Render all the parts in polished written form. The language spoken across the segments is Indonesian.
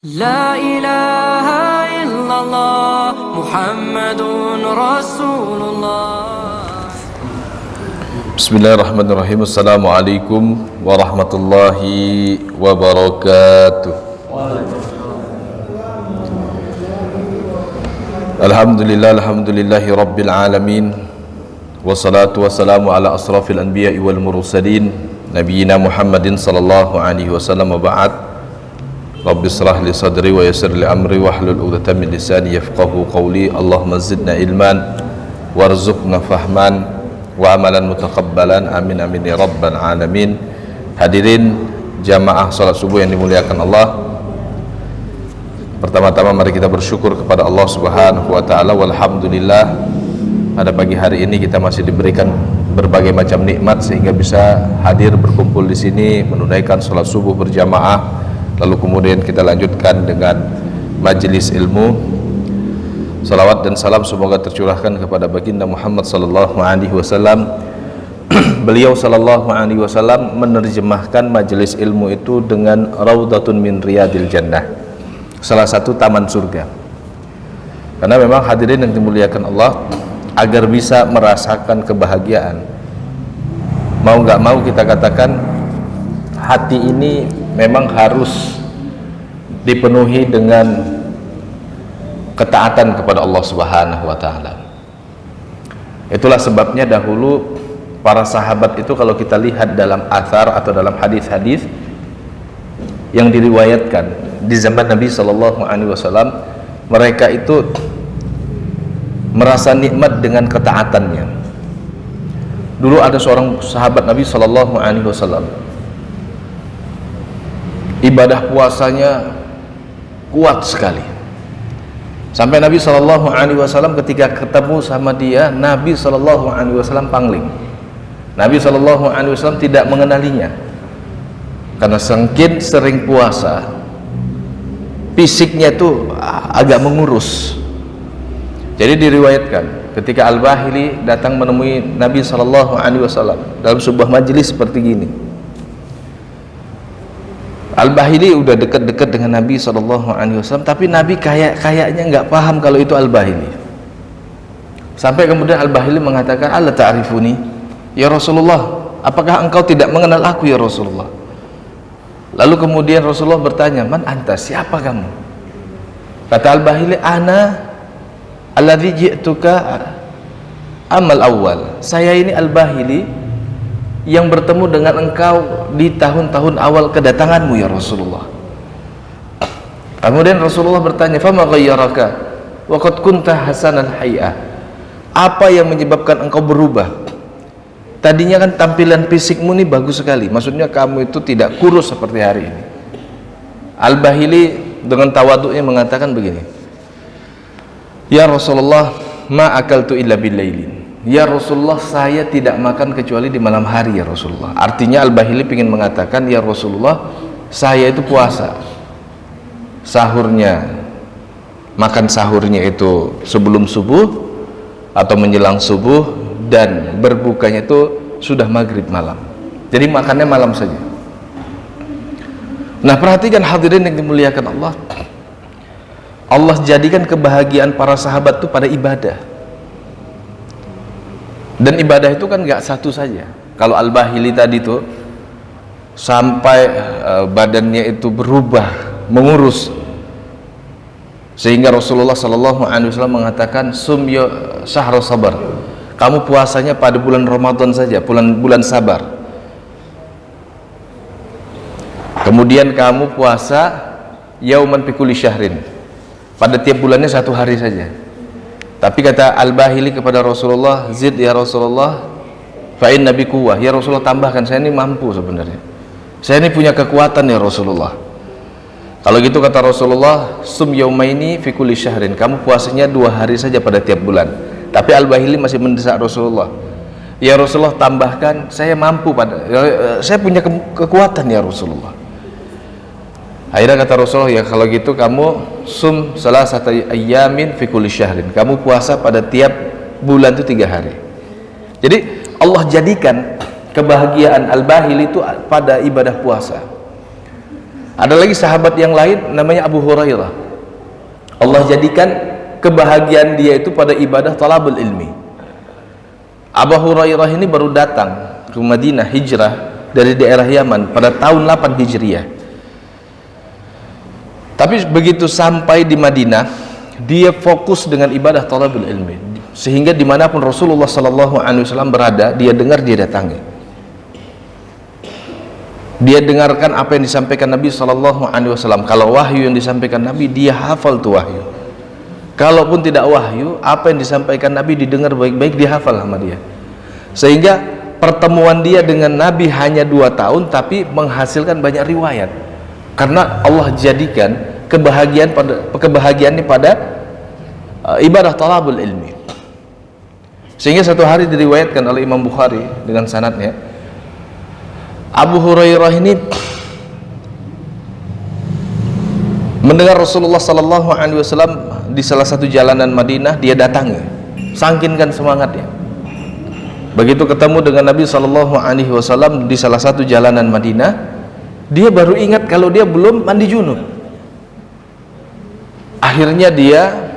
لا إله إلا الله محمد رسول الله. Bismillahirrahmanirrahim. Assalamualaikum warahmatullahi wabarakatuh. Alhamdulillahi rabbil alamin. Wassalatu wassalamu ala asrafil anbiya'i wal mursalin nabiyina Muhammadin sallallahu alaihi wasallam wa ba'd. Rabbi israh li sadri wa yassir li amri wahlul 'uqdatam min lisani yafqahu qawli. Allahumma zidna ilman warzuqna fahman wa amalan mutaqabbalan, amin amin ya rabbal alamin. Hadirin jamaah salat subuh yang dimuliakan Allah, pertama-tama mari kita bersyukur kepada Allah Subhanahu wa taala. Walhamdulillah, pada pagi hari ini kita masih diberikan berbagai macam nikmat sehingga bisa hadir berkumpul di sini menunaikan salat subuh berjamaah. Lalu kemudian kita lanjutkan dengan majelis ilmu. Salawat dan salam semoga tercurahkan kepada baginda Muhammad sallallahu alaihi wasallam. Beliau sallallahu alaihi wasallam menerjemahkan majelis ilmu itu dengan raudhatun min riyadil jannah, salah satu taman surga. Karena memang hadirin yang dimuliakan Allah, agar bisa merasakan kebahagiaan, mau nggak mau kita katakan hati ini memang harus dipenuhi dengan ketaatan kepada Allah Subhanahu wa taala. Itulah sebabnya dahulu para sahabat itu, kalau kita lihat dalam athar atau dalam hadis-hadis yang diriwayatkan di zaman Nabi sallallahu alaihi wasallam, mereka itu merasa nikmat dengan ketaatannya. Dulu ada seorang sahabat Nabi sallallahu alaihi wasallam, ibadah puasanya kuat sekali, sampai Nabi sallallahu alaihi wasallam ketika ketemu sama dia, Nabi sallallahu alaihi wasallam pangling. Nabi sallallahu alaihi wasallam tidak mengenalinya karena saking sering puasa, fisiknya itu agak mengurus. Jadi diriwayatkan ketika Al-Bahili datang menemui Nabi sallallahu alaihi wasallam dalam sebuah majelis seperti gini. Al-Bahili udah dekat-dekat dengan Nabi SAW, tapi Nabi kayaknya nggak paham kalau itu Al-Bahili. Sampai kemudian Al-Bahili mengatakan, "Alla ta'rifuni ya Rasulullah, apakah engkau tidak mengenal aku ya Rasulullah?" Lalu kemudian Rasulullah bertanya, "Man anta, siapa kamu?" Kata Al-Bahili, "Ana alladzi ji'tuka amal awal." Saya ini Al-Bahili yang bertemu dengan engkau di tahun-tahun awal kedatanganmu ya Rasulullah. Kemudian Rasulullah bertanya, "Fama ghayyaraka wa qad kunta hasanal hay'ah?" Apa yang menyebabkan engkau berubah? Tadinya kan tampilan fisikmu ini bagus sekali, maksudnya kamu itu tidak kurus seperti hari ini. Al-Bahili dengan tawadhu'nya mengatakan begini, "Ya Rasulullah, ma akaltu illa billailin." Ya Rasulullah, saya tidak makan kecuali di malam hari ya Rasulullah. Artinya Al-Bahili ingin mengatakan, ya Rasulullah, saya itu puasa, sahurnya, makan sahurnya itu sebelum subuh atau menjelang subuh, dan berbukanya itu sudah maghrib malam. Jadi makannya malam saja. Nah, perhatikan hadirin yang dimuliakan Allah, Allah jadikan kebahagiaan para sahabat itu pada ibadah. Dan ibadah itu kan gak satu saja. Kalau Al-Bahili tadi tuh sampai badannya itu berubah, mengurus, sehingga Rasulullah sallallahu alaihi wasallam mengatakan, "Sum ya syahrul sabar." Kamu puasanya pada bulan Ramadan saja, bulan sabar. Kemudian kamu puasa yauman fi kulli syahrin, pada tiap bulannya satu hari saja. Tapi kata Al-Bahili kepada Rasulullah, "Zid ya Rasulullah, fa inna bi quwwah." Ya Rasulullah, tambahkan, saya ini mampu sebenarnya. Saya ini punya kekuatan ya Rasulullah. Kalau gitu kata Rasulullah, "Sum yaumaini fi kulli syahrin." Kamu puasanya 2 hari saja pada tiap bulan. Tapi Al-Bahili masih mendesak Rasulullah, "Ya Rasulullah, tambahkan, saya mampu saya punya kekuatan ya Rasulullah." Akhirnya kata Rasulullah, "Ya kalau gitu kamu sum salasata ayyamin fi kulli syahrin." Kamu puasa pada tiap bulan itu 3 hari. Jadi Allah jadikan kebahagiaan Al-Bahili itu pada ibadah puasa. Ada lagi sahabat yang lain namanya Abu Hurairah. Allah jadikan kebahagiaan dia itu pada ibadah talabul ilmi. Abu Hurairah ini baru datang ke Madinah hijrah dari daerah Yaman pada tahun 8 Hijriah. Tapi begitu sampai di Madinah, dia fokus dengan ibadah talabul ilmi, sehingga dimanapun Rasulullah SAW berada, dia dengar, dia datangi, dia dengarkan apa yang disampaikan Nabi SAW. Kalau wahyu yang disampaikan Nabi, dia hafal tuh wahyu. Kalaupun tidak wahyu, apa yang disampaikan Nabi didengar baik-baik, dihafal sama dia. Sehingga pertemuan dia dengan Nabi hanya 2 tahun, tapi menghasilkan banyak riwayat, karena Allah jadikan kebahagiaannya pada ibadah talabul ilmi. Sehingga satu hari diriwayatkan oleh Imam Bukhari dengan sanadnya, Abu Hurairah ini mendengar Rasulullah SAW di salah satu jalanan Madinah, dia datangi, sangkinkan semangatnya. Begitu ketemu dengan Nabi SAW di salah satu jalanan Madinah, dia baru ingat kalau dia belum mandi junub. Akhirnya dia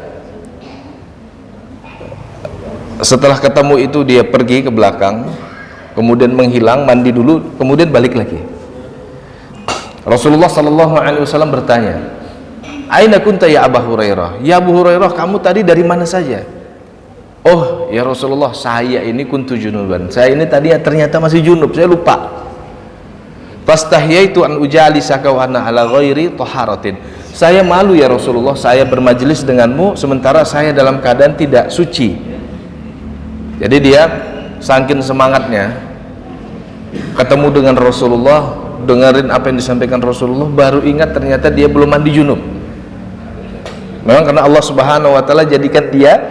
setelah ketemu itu, dia pergi ke belakang, kemudian menghilang, mandi dulu, kemudian balik lagi. Rasulullah SAW bertanya, "Aina kunta ya Abu Hurairah?" "Ya Abu Hurairah, kamu tadi dari mana saja?" "Oh ya Rasulullah, saya ini kuntu junuban, saya ini tadi ternyata masih junub, saya lupa. Fastahyaitu an ujalisaka wa ana ala ghairi taharatin." Saya malu ya Rasulullah, saya bermajelis denganmu sementara saya dalam keadaan tidak suci. Jadi dia saking semangatnya ketemu dengan Rasulullah, dengerin apa yang disampaikan Rasulullah, baru ingat ternyata dia belum mandi junub. Memang karena Allah Subhanahu wa taala jadikan dia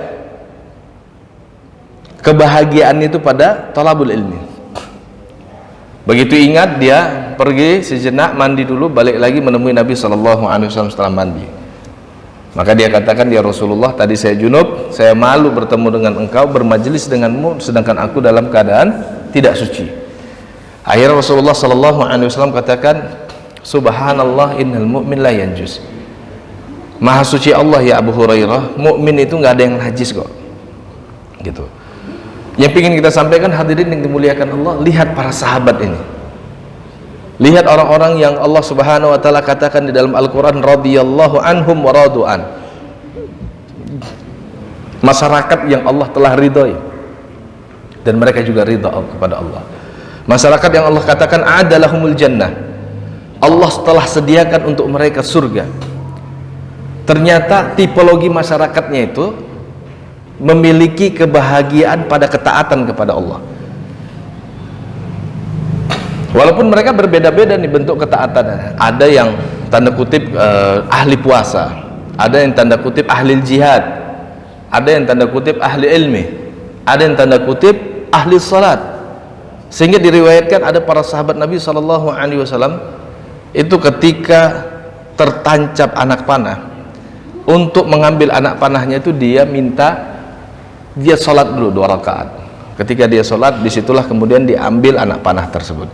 kebahagiaan itu pada talabul ilmi. Begitu ingat, dia pergi sejenak, mandi dulu, balik lagi menemui Nabi SAW setelah mandi. Maka dia katakan, "Ya Rasulullah, tadi saya junub, saya malu bertemu dengan engkau, bermajelis denganmu, sedangkan aku dalam keadaan tidak suci." Akhirnya Rasulullah SAW katakan, "Subhanallah, innal mu'min la yanjus." Maha suci Allah ya Abu Hurairah, mukmin itu nggak ada yang najis kok. Gitu. Yang ingin kita sampaikan, hadirin yang dimuliakan Allah, lihat para sahabat ini, lihat orang-orang yang Allah Subhanahu wa taala katakan di dalam Al-Quran, radhiyallahu anhum wa radu'an, masyarakat yang Allah telah ridhoi dan mereka juga ridha kepada Allah. Masyarakat yang Allah katakan a'adalahumul jannah, Allah telah sediakan untuk mereka surga. Ternyata tipologi masyarakatnya itu memiliki kebahagiaan pada ketaatan kepada Allah. Walaupun mereka berbeda-beda nih bentuk ketaatannya. Ada yang tanda kutip ahli puasa, ada yang tanda kutip ahli jihad, ada yang tanda kutip ahli ilmi, ada yang tanda kutip ahli salat. Sehingga diriwayatkan ada para sahabat Nabi SAW itu ketika tertancap anak panah, untuk mengambil anak panahnya itu dia minta, dia sholat dulu 2 rakaat. Ketika dia sholat, disitulah kemudian diambil anak panah tersebut.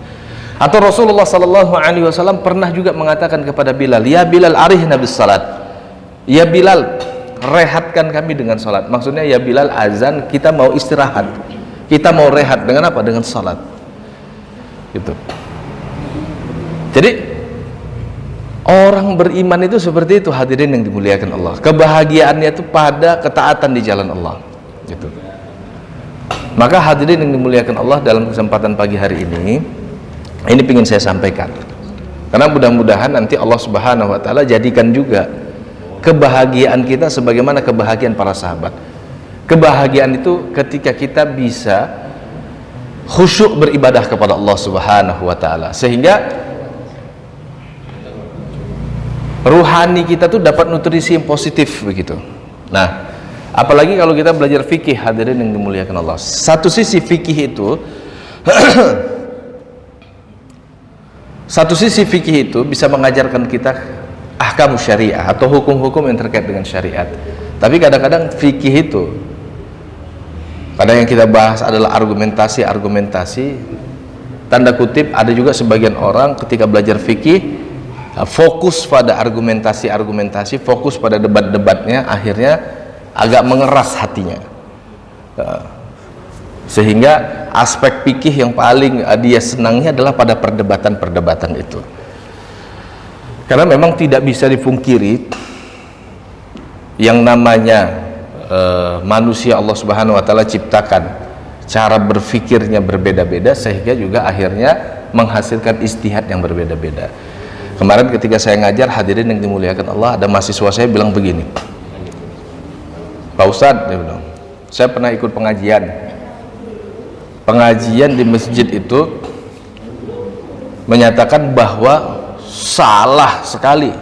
Atau Rasulullah SAW pernah juga mengatakan kepada Bilal, "Ya Bilal, arihna bis salat." Ya Bilal, rehatkan kami dengan sholat. Maksudnya, ya Bilal, azan, kita mau istirahat, kita mau rehat. Dengan apa? Dengan sholat. Gitu. Jadi orang beriman itu seperti itu, hadirin yang dimuliakan Allah. Kebahagiaannya itu pada ketaatan di jalan Allah. Gitu. Maka hadirin yang dimuliakan Allah, dalam kesempatan pagi hari ini ingin saya sampaikan, karena mudah-mudahan nanti Allah Subhanahu wa taala jadikan juga kebahagiaan kita sebagaimana kebahagiaan para sahabat. Kebahagiaan itu ketika kita bisa khusyuk beribadah kepada Allah Subhanahu wa taala, sehingga ruhani kita tuh dapat nutrisi yang positif begitu. Nah, apalagi kalau kita belajar fikih, hadirin yang dimuliakan Allah. Satu sisi fikih itu bisa mengajarkan kita ahkam syariah atau hukum-hukum yang terkait dengan syariat. Tapi kadang-kadang fikih itu, kadang yang kita bahas adalah argumentasi, tanda kutip. Ada juga sebagian orang ketika belajar fikih fokus pada argumentasi, fokus pada debat-debatnya, akhirnya agak mengeras hatinya. Sehingga aspek fikih yang paling dia senangnya adalah pada perdebatan-perdebatan itu. Karena memang tidak bisa dipungkiri yang namanya manusia Allah Subhanahu wa taala ciptakan cara berfikirnya berbeda-beda, sehingga juga akhirnya menghasilkan ijtihad yang berbeda-beda. Kemarin ketika saya ngajar, hadirin yang dimuliakan Allah, ada mahasiswa saya bilang begini, Pak Ustadz, dia bilang, saya pernah ikut pengajian di masjid itu menyatakan bahwa salah sekali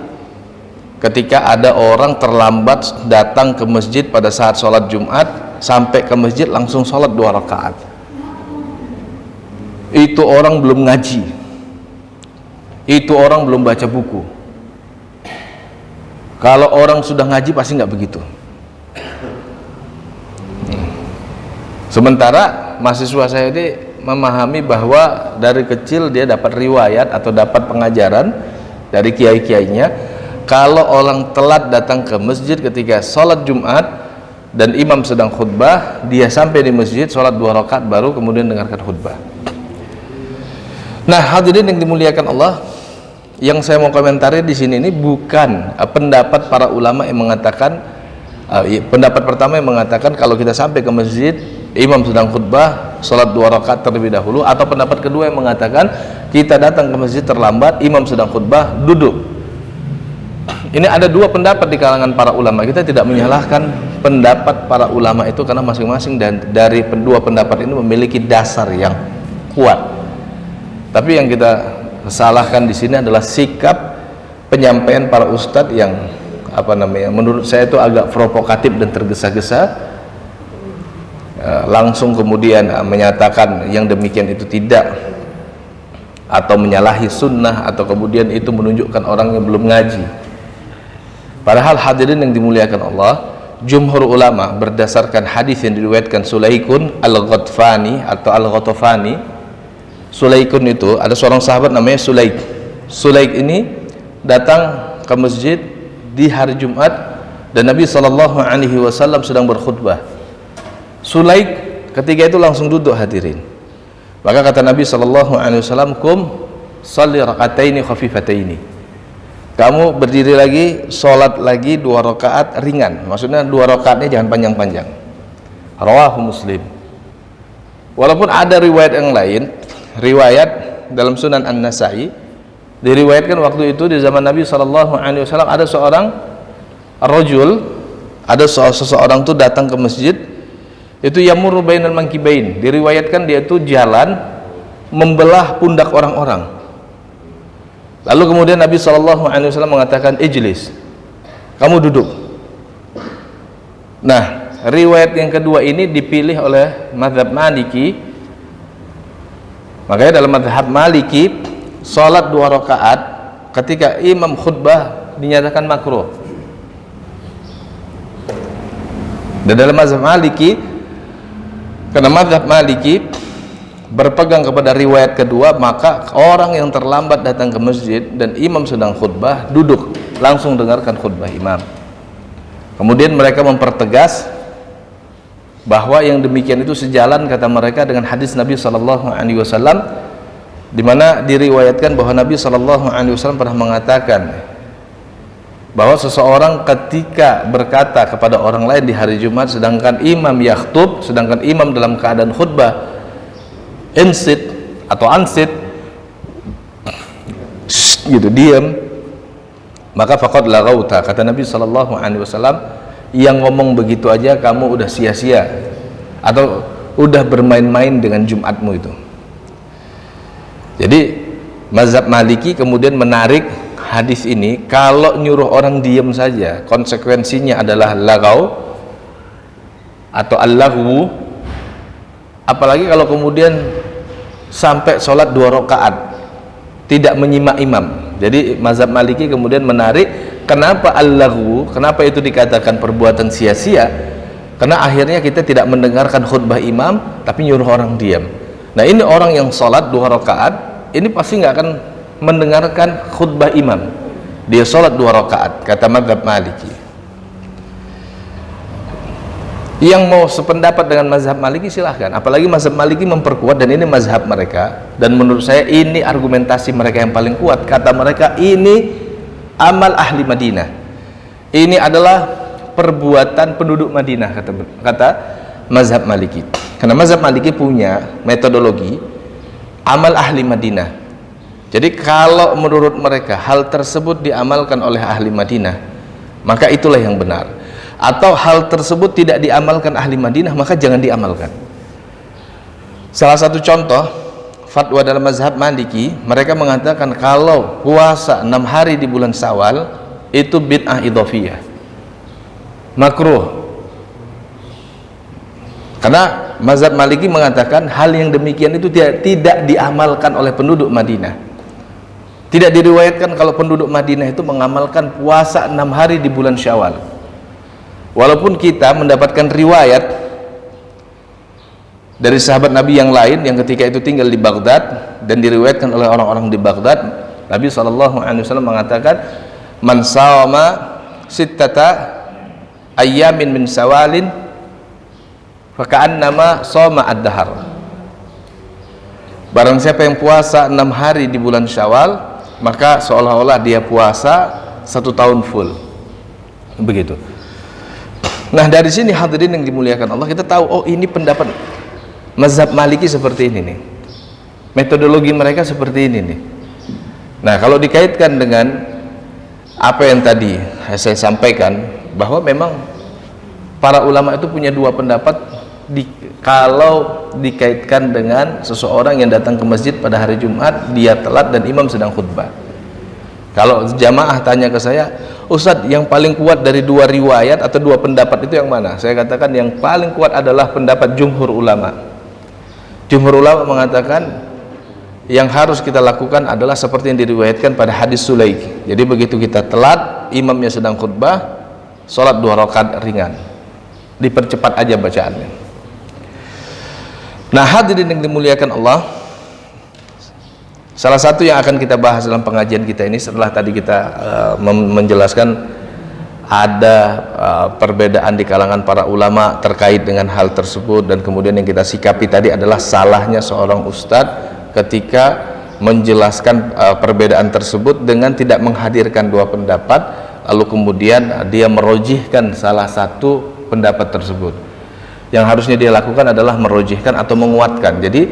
ketika ada orang terlambat datang ke masjid pada saat sholat Jumat, sampai ke masjid langsung sholat 2 rakaat. Itu orang belum ngaji, itu orang belum baca buku. Kalau orang sudah ngaji pasti nggak begitu. Sementara mahasiswa saya ini memahami bahwa dari kecil dia dapat riwayat atau dapat pengajaran dari kiai-kiainya, kalau orang telat datang ke masjid ketika sholat Jumat dan imam sedang khutbah, dia sampai di masjid sholat 2 rakaat baru kemudian dengarkan khutbah. Nah, hadirin yang dimuliakan Allah, yang saya mau komentari di sini ini bukan pendapat para ulama yang mengatakan pendapat pertama yang mengatakan kalau kita sampai ke masjid imam sedang khutbah sholat 2 rakaat terlebih dahulu, atau pendapat kedua yang mengatakan kita datang ke masjid terlambat imam sedang khutbah duduk. Ini ada 2 pendapat di kalangan para ulama. Kita tidak menyalahkan pendapat para ulama itu karena masing-masing dan dari 2 pendapat ini memiliki dasar yang kuat. Tapi yang kita salahkan di sini adalah sikap penyampaian para ustadz yang menurut saya itu agak provokatif dan tergesa-gesa. Langsung kemudian menyatakan yang demikian itu tidak, atau menyalahi sunnah, atau kemudian itu menunjukkan orang yang belum ngaji. Padahal hadirin yang dimuliakan Allah, jumhur ulama berdasarkan hadis yang diriwayatkan Sulaikun al-Ghatfani atau al-Ghatafani. Sulaikun itu ada seorang sahabat namanya Sulaik. Sulaik ini datang ke masjid di hari Jumat dan Nabi SAW sedang berkhutbah. Sulaik ketika itu langsung duduk, hadirin. Maka kata Nabi SAW, kum salli rakataini khafifataini, kamu berdiri lagi, sholat lagi 2 rakaat ringan. Maksudnya 2 rakaatnya jangan panjang-panjang. Rawahu Muslim. Walaupun ada riwayat yang lain, riwayat dalam Sunan An-Nasai diriwayatkan waktu itu di zaman Nabi SAW ada seorang rajul, ada seseorang tuh datang ke masjid, itu yamurru bainal mankibain, diriwayatkan dia itu jalan membelah pundak orang-orang. Lalu kemudian Nabi SAW mengatakan ijlis, kamu duduk. Nah, riwayat yang kedua ini dipilih oleh mazhab Maliki. Makanya dalam mazhab Maliki sholat 2 rakaat ketika imam khutbah dinyatakan makruh. Dan dalam mazhab Maliki, karena mazhab Maliki berpegang kepada riwayat kedua, maka orang yang terlambat datang ke masjid dan imam sedang khutbah duduk, langsung dengarkan khutbah imam. Kemudian mereka mempertegas bahwa yang demikian itu sejalan, kata mereka, dengan hadis Nabi SAW, di mana diriwayatkan bahwa Nabi SAW pernah mengatakan bahwa seseorang ketika berkata kepada orang lain di hari Jumat sedangkan imam yakhtub, sedangkan imam dalam keadaan khutbah, insit atau ansit, gitu, diam, maka faqad laghauta, kata Nabi SAW, yang ngomong begitu aja kamu udah sia-sia atau udah bermain-main dengan Jumatmu itu. Jadi mazhab Maliki kemudian menarik hadis ini, kalau nyuruh orang diam saja konsekuensinya adalah lagau atau al-lagwu, apalagi kalau kemudian sampai sholat 2 rakaat tidak menyimak imam. Jadi mazhab Maliki kemudian menarik, kenapa al-lagwu, kenapa itu dikatakan perbuatan sia-sia, karena akhirnya kita tidak mendengarkan khutbah imam tapi nyuruh orang diam. Nah, ini orang yang sholat 2 rakaat ini pasti nggak akan mendengarkan khutbah imam. dia sholat 2 rakaat, kata mazhab Maliki. Yang mau sependapat dengan mazhab Maliki silahkan, apalagi mazhab Maliki memperkuat, dan ini mazhab mereka, dan menurut saya ini argumentasi mereka yang paling kuat. Kata mereka, ini amal ahli Madinah, ini adalah perbuatan penduduk Madinah, kata mazhab Maliki. Karena mazhab Maliki punya metodologi amal ahli Madinah. Jadi kalau menurut mereka hal tersebut diamalkan oleh ahli Madinah, maka itulah yang benar. Atau hal tersebut tidak diamalkan ahli Madinah, maka jangan diamalkan. Salah satu contoh fatwa dalam mazhab Maliki, mereka mengatakan kalau puasa 6 hari di bulan Syawal itu bid'ah idhofiyah, makruh. Karena mazhab Maliki mengatakan hal yang demikian itu tidak diamalkan oleh penduduk Madinah. Tidak diriwayatkan kalau penduduk Madinah itu mengamalkan puasa 6 hari di bulan Syawal. Walaupun kita mendapatkan riwayat dari sahabat Nabi yang lain yang ketika itu tinggal di Baghdad dan diriwayatkan oleh orang-orang di Baghdad, Nabi SAW mengatakan, man shawama sittata ayyamin min Syawalin faka'annama shoma ad-dahar. Barang siapa yang puasa 6 hari di bulan Syawal, maka seolah-olah dia puasa 1 tahun full. Begitu. Nah, dari sini hadirin yang dimuliakan Allah, kita tahu, oh ini pendapat mazhab Maliki seperti ini nih, metodologi mereka seperti ini nih. Nah, kalau dikaitkan dengan apa yang tadi saya sampaikan, bahwa memang para ulama itu punya 2 pendapat kalau dikaitkan dengan seseorang yang datang ke masjid pada hari Jumat, dia telat dan imam sedang khutbah. Kalau jamaah tanya ke saya, Ustadz, yang paling kuat dari 2 riwayat atau 2 pendapat itu yang mana? Saya katakan yang paling kuat adalah pendapat jumhur ulama. Jumhur ulama mengatakan yang harus kita lakukan adalah seperti yang diriwayatkan pada hadis Sulaik. Jadi begitu kita telat, imamnya sedang khutbah, sholat 2 rakaat ringan, dipercepat aja bacaannya. Nah, hadirin yang dimuliakan Allah, salah satu yang akan kita bahas dalam pengajian kita ini, setelah tadi kita menjelaskan ada perbedaan di kalangan para ulama terkait dengan hal tersebut, dan kemudian yang kita sikapi tadi adalah salahnya seorang ustadz ketika menjelaskan perbedaan tersebut dengan tidak menghadirkan 2 pendapat, lalu kemudian dia merojihkan salah satu pendapat tersebut. Yang harusnya dia lakukan adalah merojihkan atau menguatkan. Jadi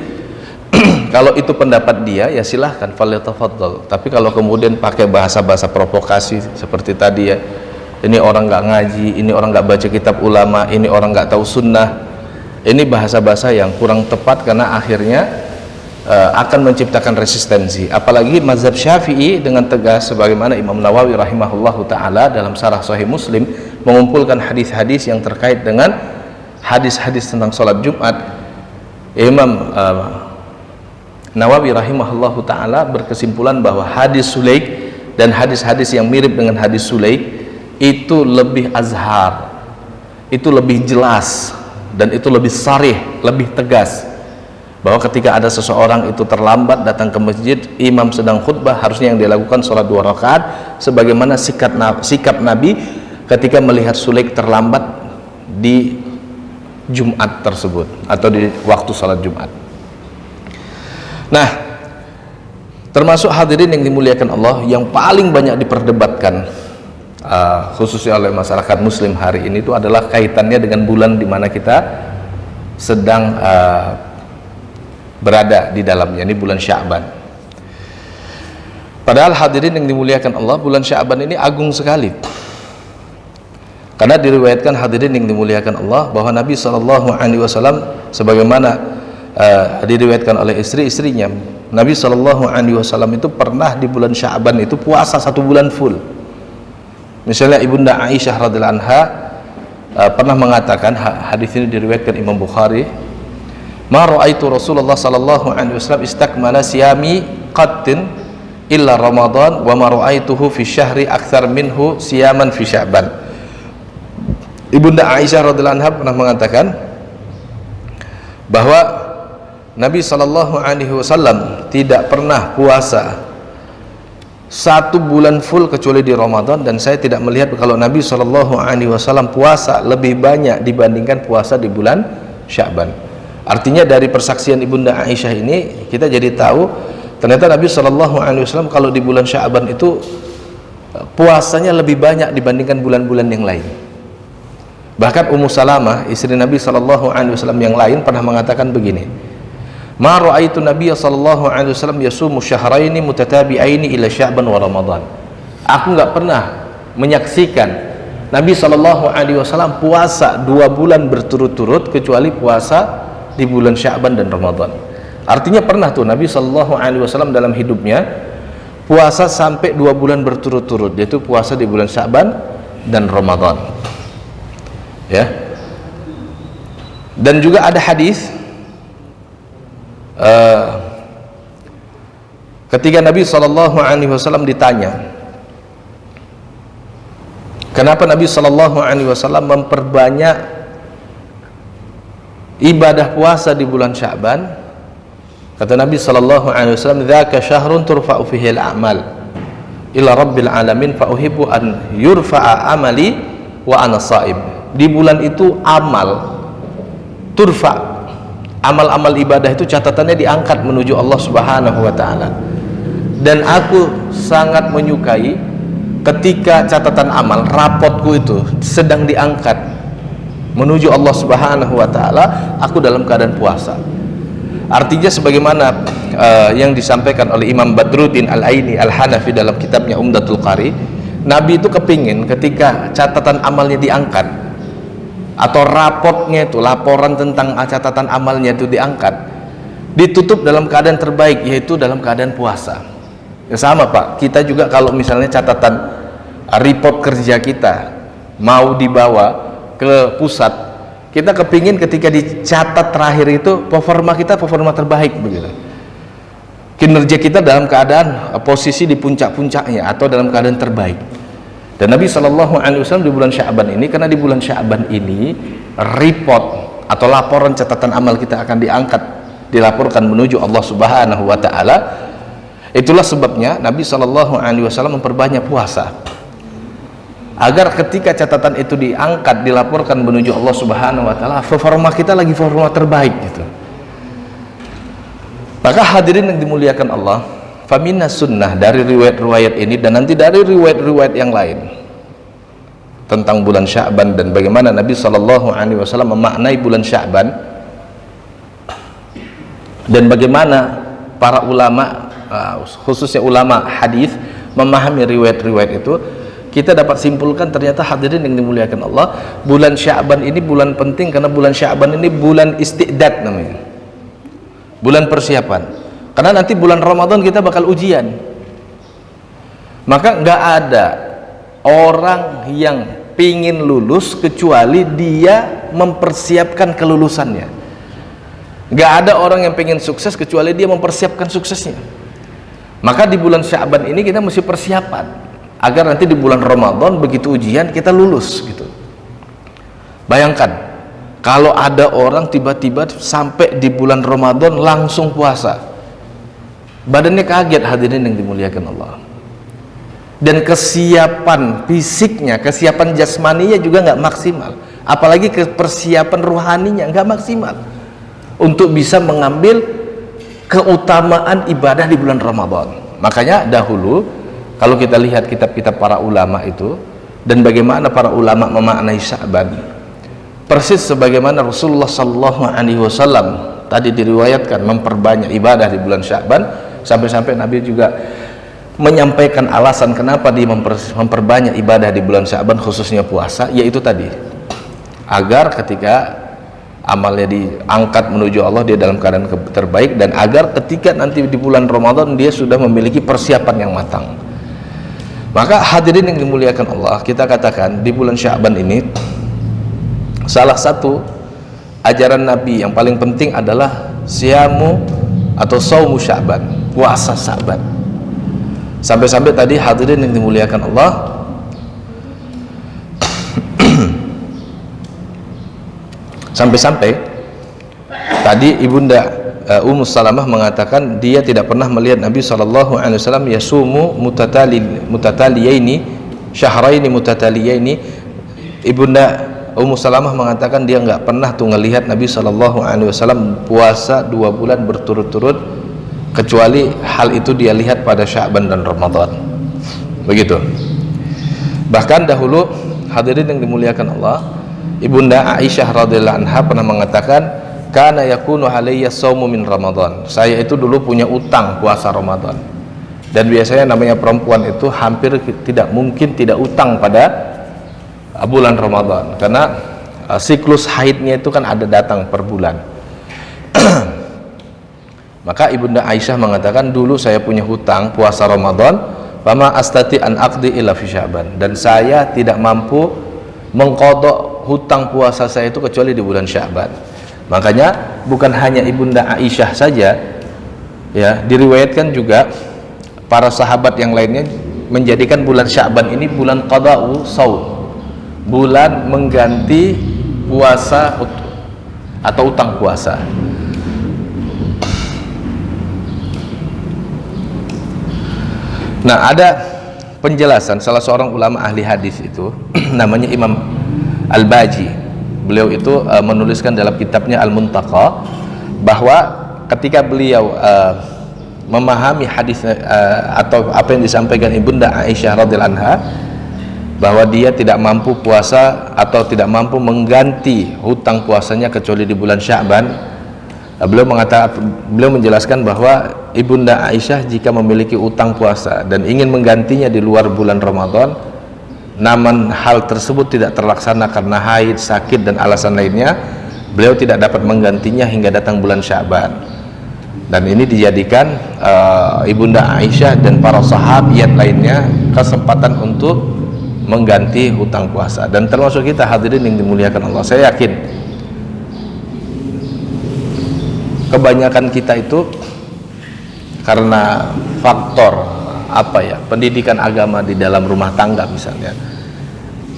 kalau itu pendapat dia, ya silahkan, falyatafaddal. Tapi kalau kemudian pakai bahasa-bahasa provokasi seperti tadi ya, ini orang nggak ngaji, ini orang nggak baca kitab ulama, ini orang nggak tahu sunnah, ini bahasa-bahasa yang kurang tepat, karena akhirnya akan menciptakan resistensi. Apalagi mazhab Syafi'i dengan tegas, sebagaimana Imam Nawawi rahimahullahu ta'ala dalam Syarah Sahih Muslim mengumpulkan hadis-hadis yang terkait dengan hadis-hadis tentang sholat Jumat. Imam Nawawi rahimahullahu ta'ala berkesimpulan bahwa hadis Sulaik dan hadis-hadis yang mirip dengan hadis Sulaik itu lebih azhar, itu lebih jelas, dan itu lebih sarih, lebih tegas, bahwa ketika ada seseorang itu terlambat datang ke masjid, imam sedang khutbah, harusnya yang dia lakukan sholat 2 rakaat, sebagaimana sikap Nabi ketika melihat Sulaik terlambat di Jumat tersebut atau di waktu sholat Jumat. Nah, termasuk hadirin yang dimuliakan Allah, yang paling banyak diperdebatkan khususnya oleh masyarakat muslim hari ini itu adalah kaitannya dengan bulan di mana kita sedang berada di dalamnya, ini bulan Sya'ban. Padahal hadirin yang dimuliakan Allah, bulan Sya'ban ini agung sekali, karena diriwayatkan hadirin yang dimuliakan Allah bahwa Nabi SAW sebagaimana diriwayatkan oleh istri-istrinya, Nabi SAW itu pernah di bulan Sya'ban itu puasa 1 bulan full. Misalnya Ibunda Aisyah radhiyallahu anha pernah mengatakan, hadis ini diriwayatkan Imam Bukhari, ma ra'aitu Rasulullah sallallahu alaihi wasallam istakmala siyami qattin illa Ramadan wa ma ra'aituhu fi syahri aktsar minhu siyaman fi Sya'ban. Ibunda Aisyah radhiyallahu anha pernah mengatakan bahwa Nabi sallallahu alaihi wasallam tidak pernah puasa 1 bulan full kecuali di Ramadan, dan saya tidak melihat kalau Nabi SAW puasa lebih banyak dibandingkan puasa di bulan Sya'ban. Artinya dari persaksian Ibunda Aisyah ini kita jadi tahu ternyata Nabi SAW kalau di bulan Sya'ban itu puasanya lebih banyak dibandingkan bulan-bulan yang lain. Bahkan Ummu Salamah, istri Nabi SAW yang lain, pernah mengatakan begini, ma ra'aitu Nabiya sallallahu alaihi wasallam yasumu syahraini mutatabi'aini ila Sya'ban wa Ramadan. Aku enggak pernah menyaksikan Nabi sallallahu alaihi wasallam puasa 2 bulan berturut-turut kecuali puasa di bulan Sya'ban dan Ramadan. Artinya pernah tuh Nabi sallallahu alaihi wasallam dalam hidupnya puasa sampai 2 bulan berturut-turut, yaitu puasa di bulan Sya'ban dan Ramadan. Ya. Dan juga ada hadis ketika Nabi SAW ditanya kenapa Nabi SAW memperbanyak ibadah puasa di bulan Sya'ban, kata Nabi SAW, dzaka syahrun turfa'u fihi al-a'mal ila rabbil alamin fa uhibbu an yurfa'a amali wa ana sha'im. Di bulan itu amal turfa', amal-amal ibadah itu catatannya diangkat menuju Allah Subhanahu wa Ta'ala, dan aku sangat menyukai ketika catatan amal rapotku itu sedang diangkat menuju Allah Subhanahu wa Ta'ala, aku dalam keadaan puasa. Artinya sebagaimana yang disampaikan oleh Imam Badruddin Al-Aini Al-Hanafi dalam kitabnya Umdatul Qari, Nabi itu kepingin ketika catatan amalnya diangkat atau rapotnya itu, laporan tentang catatan amalnya itu diangkat, ditutup dalam keadaan terbaik, yaitu dalam keadaan puasa. Ya sama Pak, kita juga kalau misalnya catatan report kerja kita mau dibawa ke pusat, kita kepingin ketika dicatat terakhir itu performa kita performa terbaik begitu, kinerja kita dalam keadaan posisi di puncak-puncaknya atau dalam keadaan terbaik. Dan Nabi SAW di bulan Sya'ban ini, karena di bulan Sya'ban ini report atau laporan catatan amal kita akan diangkat, dilaporkan menuju Allah Subhanahu wa Ta'ala. Itulah sebabnya Nabi SAW memperbanyak puasa, agar ketika catatan itu diangkat, dilaporkan menuju Allah Subhanahu wa Ta'ala, performa kita lagi performa terbaik gitu. Maka hadirin yang dimuliakan Allah, famina sunnah, dari riwayat-riwayat ini dan nanti dari riwayat-riwayat yang lain tentang bulan Sya'ban dan bagaimana Nabi SAW memaknai bulan Sya'ban, dan bagaimana para ulama khususnya ulama hadis memahami riwayat-riwayat itu, kita dapat simpulkan ternyata hadirin yang dimuliakan Allah, bulan Sya'ban ini bulan penting karena bulan Sya'ban ini bulan isti'dad namanya, bulan persiapan. Karena nanti bulan Ramadan kita bakal ujian, maka nggak ada orang yang pingin lulus kecuali dia mempersiapkan kelulusannya. Nggak ada orang yang pingin sukses kecuali dia mempersiapkan suksesnya. Maka di bulan Sya'ban ini kita mesti persiapan agar nanti di bulan Ramadan begitu ujian kita lulus gitu. Bayangkan kalau ada orang tiba-tiba sampai di bulan Ramadan langsung puasa, badannya kaget hadirin yang dimuliakan Allah, dan kesiapan fisiknya, kesiapan jasmaninya juga nggak maksimal, apalagi persiapan ruhaninya nggak maksimal untuk bisa mengambil keutamaan ibadah di bulan Ramadan. Makanya dahulu kalau kita lihat kitab-kitab para ulama itu dan bagaimana para ulama memaknai Sya'ban, persis sebagaimana Rasulullah SAW tadi diriwayatkan memperbanyak ibadah di bulan Sya'ban, sampai-sampai Nabi juga menyampaikan alasan kenapa dia memperbanyak ibadah di bulan Sya'ban khususnya puasa, yaitu tadi agar ketika amalnya diangkat menuju Allah dia dalam keadaan terbaik, dan agar ketika nanti di bulan Ramadan dia sudah memiliki persiapan yang matang. Maka hadirin yang dimuliakan Allah, kita katakan di bulan Sya'ban ini salah satu ajaran Nabi yang paling penting adalah siyamu atau saumu Sya'ban, puasa Sya'ban. Sampai-sampai tadi hadirin yang dimuliakan Allah, sampai-sampai tadi Ibunda Ummu Salamah mengatakan dia tidak pernah melihat Nabi SAW yasumu mutataliyaini syahraini mutataliyaini. Ibunda Ummu Salamah mengatakan dia nggak pernah tuh ngelihat Nabi SAW puasa 2 bulan berturut-turut, kecuali hal itu dia lihat pada Sya'ban dan Ramadan. Begitu. Bahkan dahulu, hadirin yang dimuliakan Allah, Ibunda Aisyah radhiyallahu anha pernah mengatakan, kana yakunu alayya shaumu min Ramadan. Saya itu dulu punya utang puasa Ramadan. Dan biasanya namanya perempuan itu hampir tidak mungkin tidak utang pada bulan Ramadan, karena siklus haidnya itu kan ada datang per bulan. Maka Ibunda Aisyah mengatakan, dulu saya punya hutang puasa Ramadan, fama astati an aqdi illa fi Sya'ban, dan saya tidak mampu mengqadha hutang puasa saya itu kecuali di bulan Sya'ban. Makanya bukan hanya Ibunda Aisyah saja, ya, diriwayatkan juga para sahabat yang lainnya menjadikan bulan Sya'ban ini bulan qada'u shaum, bulan mengganti puasa atau utang puasa. Nah, ada penjelasan salah seorang ulama ahli hadis itu namanya Imam Al-Baji. Beliau itu menuliskan dalam kitabnya Al-Muntaqa bahwa ketika beliau memahami hadis atau apa yang disampaikan Ibunda Aisyah radhiyallahu anha, bahwa dia tidak mampu puasa atau tidak mampu mengganti hutang puasanya kecuali di bulan Sya'ban, beliau menjelaskan bahwa Ibunda Aisyah jika memiliki utang puasa dan ingin menggantinya di luar bulan Ramadan, namun hal tersebut tidak terlaksana karena haid, sakit dan alasan lainnya, beliau tidak dapat menggantinya hingga datang bulan Sya'ban. Dan ini dijadikan Ibunda Aisyah dan para sahabiat lainnya kesempatan untuk mengganti hutang puasa. Dan termasuk kita hadirin yang dimuliakan Allah, saya yakin kebanyakan kita itu karena faktor pendidikan agama di dalam rumah tangga misalnya.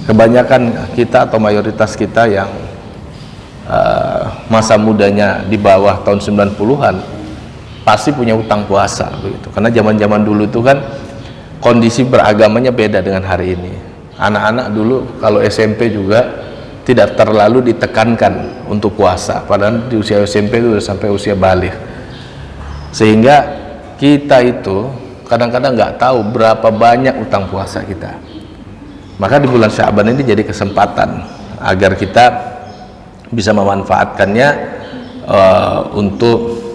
Kebanyakan kita atau mayoritas kita yang masa mudanya di bawah tahun 90-an pasti punya utang puasa begitu. Karena zaman-zaman dulu itu kan kondisi beragamanya beda dengan hari ini. Anak-anak dulu kalau SMP juga tidak terlalu ditekankan untuk puasa, padahal di usia SMP itu sudah sampai usia balik. Sehingga kita itu kadang-kadang nggak tahu berapa banyak utang puasa kita. Maka di bulan Sya'ban ini jadi kesempatan agar kita bisa memanfaatkannya untuk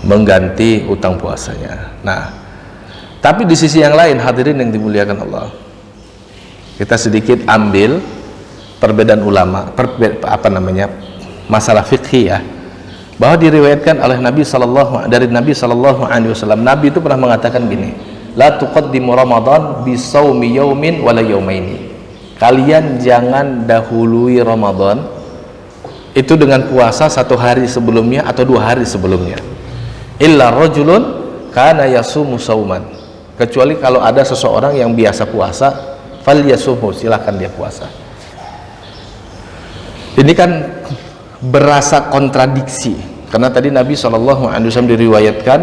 mengganti utang puasanya. Nah, tapi di sisi yang lain hadirin yang dimuliakan Allah, kita sedikit ambil perbedaan ulama, masalah fikih ya, bahwa diriwayatkan oleh dari Nabi sallallahu alaihi wasallam, Nabi itu pernah mengatakan gini, la tuqaddimu Ramadan bi shaumi yaumin wala yaumaini. Kalian jangan dahului Ramadan itu dengan puasa 1 hari sebelumnya atau 2 hari sebelumnya. Illa rajulun kana yasumu sauman, kecuali kalau ada seseorang yang biasa puasa, fal yasumhu, silahkan dia puasa. Ini kan berasa kontradiksi, karena tadi Nabi SAW diriwayatkan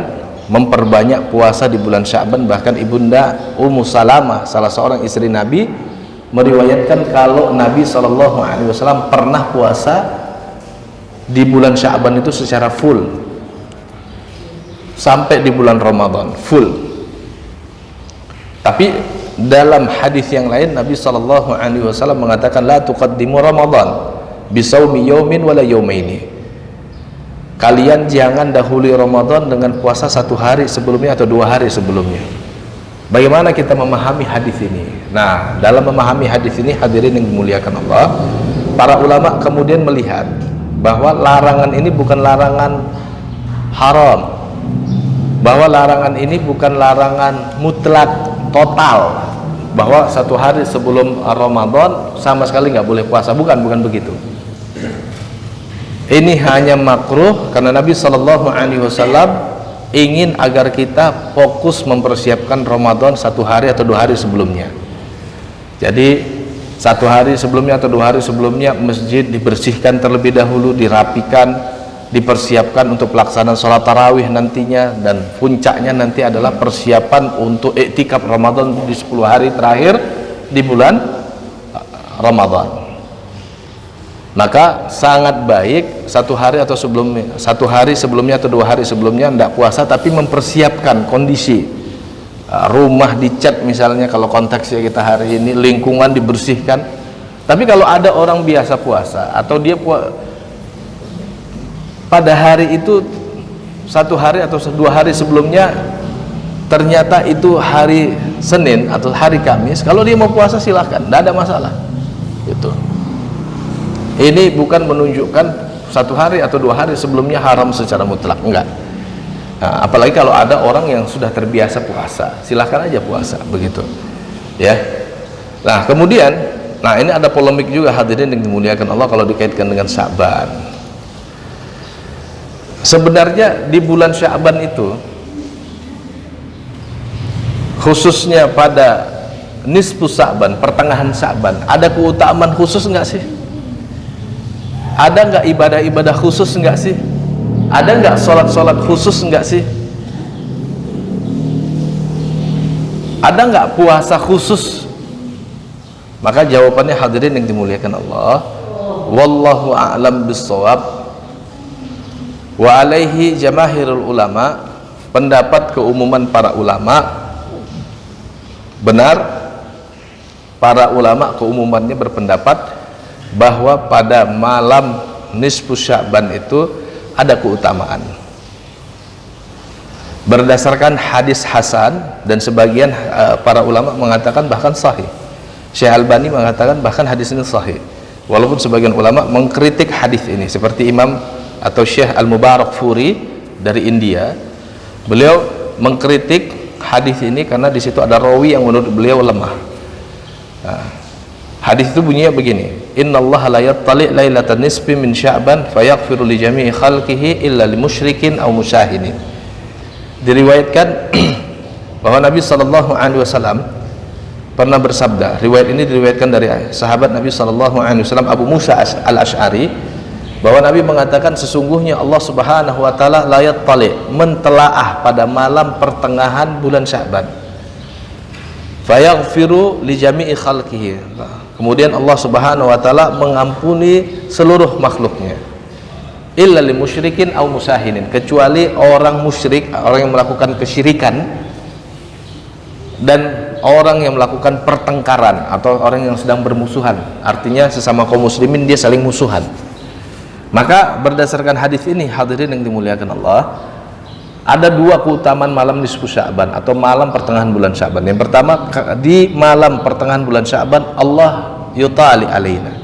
memperbanyak puasa di bulan Sya'ban. Bahkan Ibunda Ummu Salamah, salah seorang istri Nabi, meriwayatkan kalau Nabi SAW pernah puasa di bulan Sya'ban itu secara full sampai di bulan Ramadan full. Tapi dalam hadis yang lain Nabi SAW mengatakan la tuqaddimu Ramadan bisaumi yaumin wala yaumaini. Kalian jangan dahului Ramadan dengan puasa 1 hari sebelumnya atau 2 hari sebelumnya. Bagaimana kita memahami hadis ini? Nah, dalam memahami hadis ini hadirin yang dimuliakan Allah, para ulama kemudian melihat bahwa larangan ini bukan larangan haram, bahwa larangan ini bukan larangan mutlak total, bahwa 1 hari sebelum Ramadan sama sekali nggak boleh puasa, bukan begitu. Ini hanya makruh karena Nabi SAW ingin agar kita fokus mempersiapkan Ramadan 1 hari atau 2 hari sebelumnya. Jadi 1 hari sebelumnya atau 2 hari sebelumnya masjid dibersihkan terlebih dahulu, dirapikan, dipersiapkan untuk pelaksanaan sholat tarawih nantinya, dan puncaknya nanti adalah persiapan untuk iktikaf Ramadan di 10 hari terakhir di bulan Ramadan. Maka sangat baik satu hari sebelumnya atau 2 hari sebelumnya tidak puasa, tapi mempersiapkan kondisi rumah dicat misalnya, kalau konteksnya kita hari ini, lingkungan dibersihkan. Tapi kalau ada orang biasa puasa atau dia pada hari itu 1 hari atau 2 hari sebelumnya ternyata itu hari Senin atau hari Kamis, kalau dia mau puasa silahkan, tidak ada masalah. Itu ini bukan menunjukkan 1 hari atau 2 hari sebelumnya haram secara mutlak, enggak. Nah, apalagi kalau ada orang yang sudah terbiasa puasa, silahkan aja puasa, begitu ya. Nah kemudian, nah ini ada polemik juga hadirin yang dimuliakan Allah kalau dikaitkan dengan Sya'ban. Sebenarnya di bulan Sya'ban itu, khususnya pada nisfu Sya'ban, pertengahan Sya'ban, ada keutamaan khusus enggak sih? Ada enggak ibadah-ibadah khusus enggak sih? Ada enggak sholat-sholat khusus enggak sih? Ada enggak puasa khusus? Maka jawabannya hadirin yang dimuliakan Allah, wallahu a'lam bissawab, wa alaihi jamaahirul ulama, pendapat keumuman para ulama benar. Para ulama keumumannya berpendapat bahwa pada malam nisfu Sya'ban itu ada keutamaan berdasarkan hadis hasan, dan sebagian para ulama mengatakan bahkan sahih. Syekh Albani mengatakan bahkan hadis ini sahih, walaupun sebagian ulama mengkritik hadis ini, seperti Imam atau Syekh Al-Mubarakfuri dari India. Beliau mengkritik hadis ini karena di situ ada rawi yang menurut beliau lemah. Nah, hadis itu bunyinya begini: innallaha la yattali' lailatan nisfi min Sya'ban fayaghfiru li jami'i khalqihi illa li musyrikin aw musyahidin. Diriwayatkan bahwa Nabi sallallahu alaihi wasallam pernah bersabda, riwayat ini diriwayatkan dari sahabat Nabi sallallahu alaihi wasallam Abu Musa al-Asy'ari, bahwa Nabi mengatakan sesungguhnya Allah Subhanahu wa taala la yattali', mentelaah pada malam pertengahan bulan Sya'ban, fayaghfiru li jami'i khalqihi, kemudian Allah Subhanahu wa taala mengampuni seluruh makhluknya, illa lil musyrikin aw musahinin, kecuali orang musyrik, orang yang melakukan kesyirikan, dan orang yang melakukan pertengkaran atau orang yang sedang bermusuhan, artinya sesama kaum muslimin dia saling musuhan. Maka berdasarkan hadis ini hadirin yang dimuliakan Allah, ada 2 keutamaan malam nisfu Sya'ban atau malam pertengahan bulan Sya'ban. Yang pertama, di malam pertengahan bulan Sya'ban Allah yutali alaina,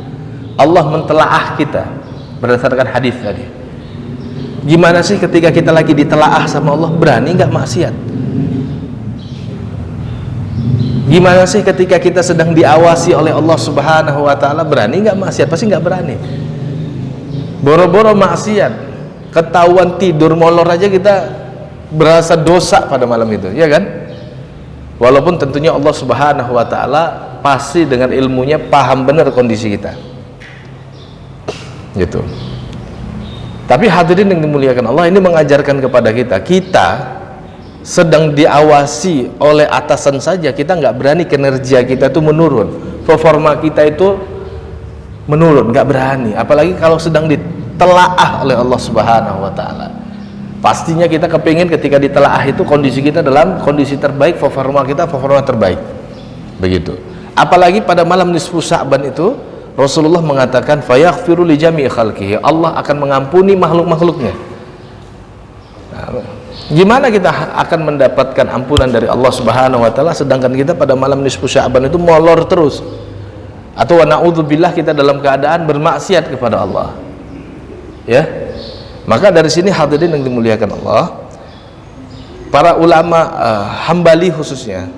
Allah mentelaah kita berdasarkan hadis tadi. Gimana sih ketika kita lagi ditelaah sama Allah, berani nggak maksiat? Gimana sih ketika kita sedang diawasi oleh Allah Subhanahu wa taala, berani nggak maksiat? Pasti nggak berani. Boro-boro maksiat, ketahuan tidur molor aja kita berasa dosa pada malam itu, ya kan? Walaupun tentunya Allah Subhanahu wa taala pasti dengan ilmunya paham benar kondisi kita. Gitu. Tapi hadirin yang dimuliakan Allah, ini mengajarkan kepada kita sedang diawasi oleh atasan saja kita nggak berani, kinerja kita itu menurun, performa kita itu menurun, nggak berani, apalagi kalau sedang ditelaah oleh Allah Subhanahu wa taala. Pastinya kita kepingin ketika ditelaah itu kondisi kita dalam kondisi terbaik, performa kita performa terbaik, begitu. Apalagi pada malam nisfu Sya'ban itu Rasulullah mengatakan fayaghfiru li jami'i khalqihi, Allah akan mengampuni makhluk-makhluknya. Nah, gimana kita akan mendapatkan ampunan dari Allah Subhanahu wa taala sedangkan kita pada malam nisfu Sya'ban itu molor terus, atau wa na'udzubillah kita dalam keadaan bermaksiat kepada Allah, ya? Maka dari sini hadirin yang dimuliakan Allah, para ulama Hambali khususnya,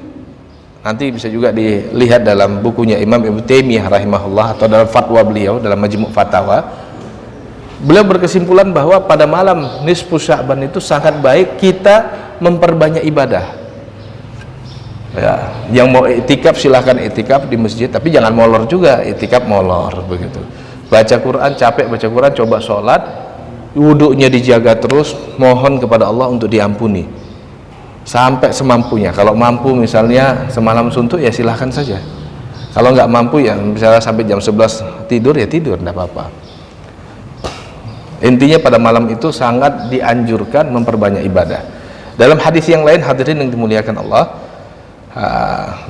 nanti bisa juga dilihat dalam bukunya Imam Ibnu Taimiyah rahimahullah atau dalam fatwa beliau dalam Majmu' Fatawa, beliau berkesimpulan bahwa pada malam nisfu Sya'ban itu sangat baik kita memperbanyak ibadah. Ya, yang mau iktikaf silahkan iktikaf di masjid, tapi jangan molor juga, iktikaf molor, begitu. Baca Quran, capek baca Quran, coba sholat wudunya dijaga terus, mohon kepada Allah untuk diampuni sampai semampunya. Kalau mampu misalnya semalam suntuk ya silahkan saja, kalau nggak mampu ya misalnya sampai jam 11 tidur ya tidur, tidak apa-apa. Intinya pada malam itu sangat dianjurkan memperbanyak ibadah. Dalam hadis yang lain, hadirin yang dimuliakan Allah,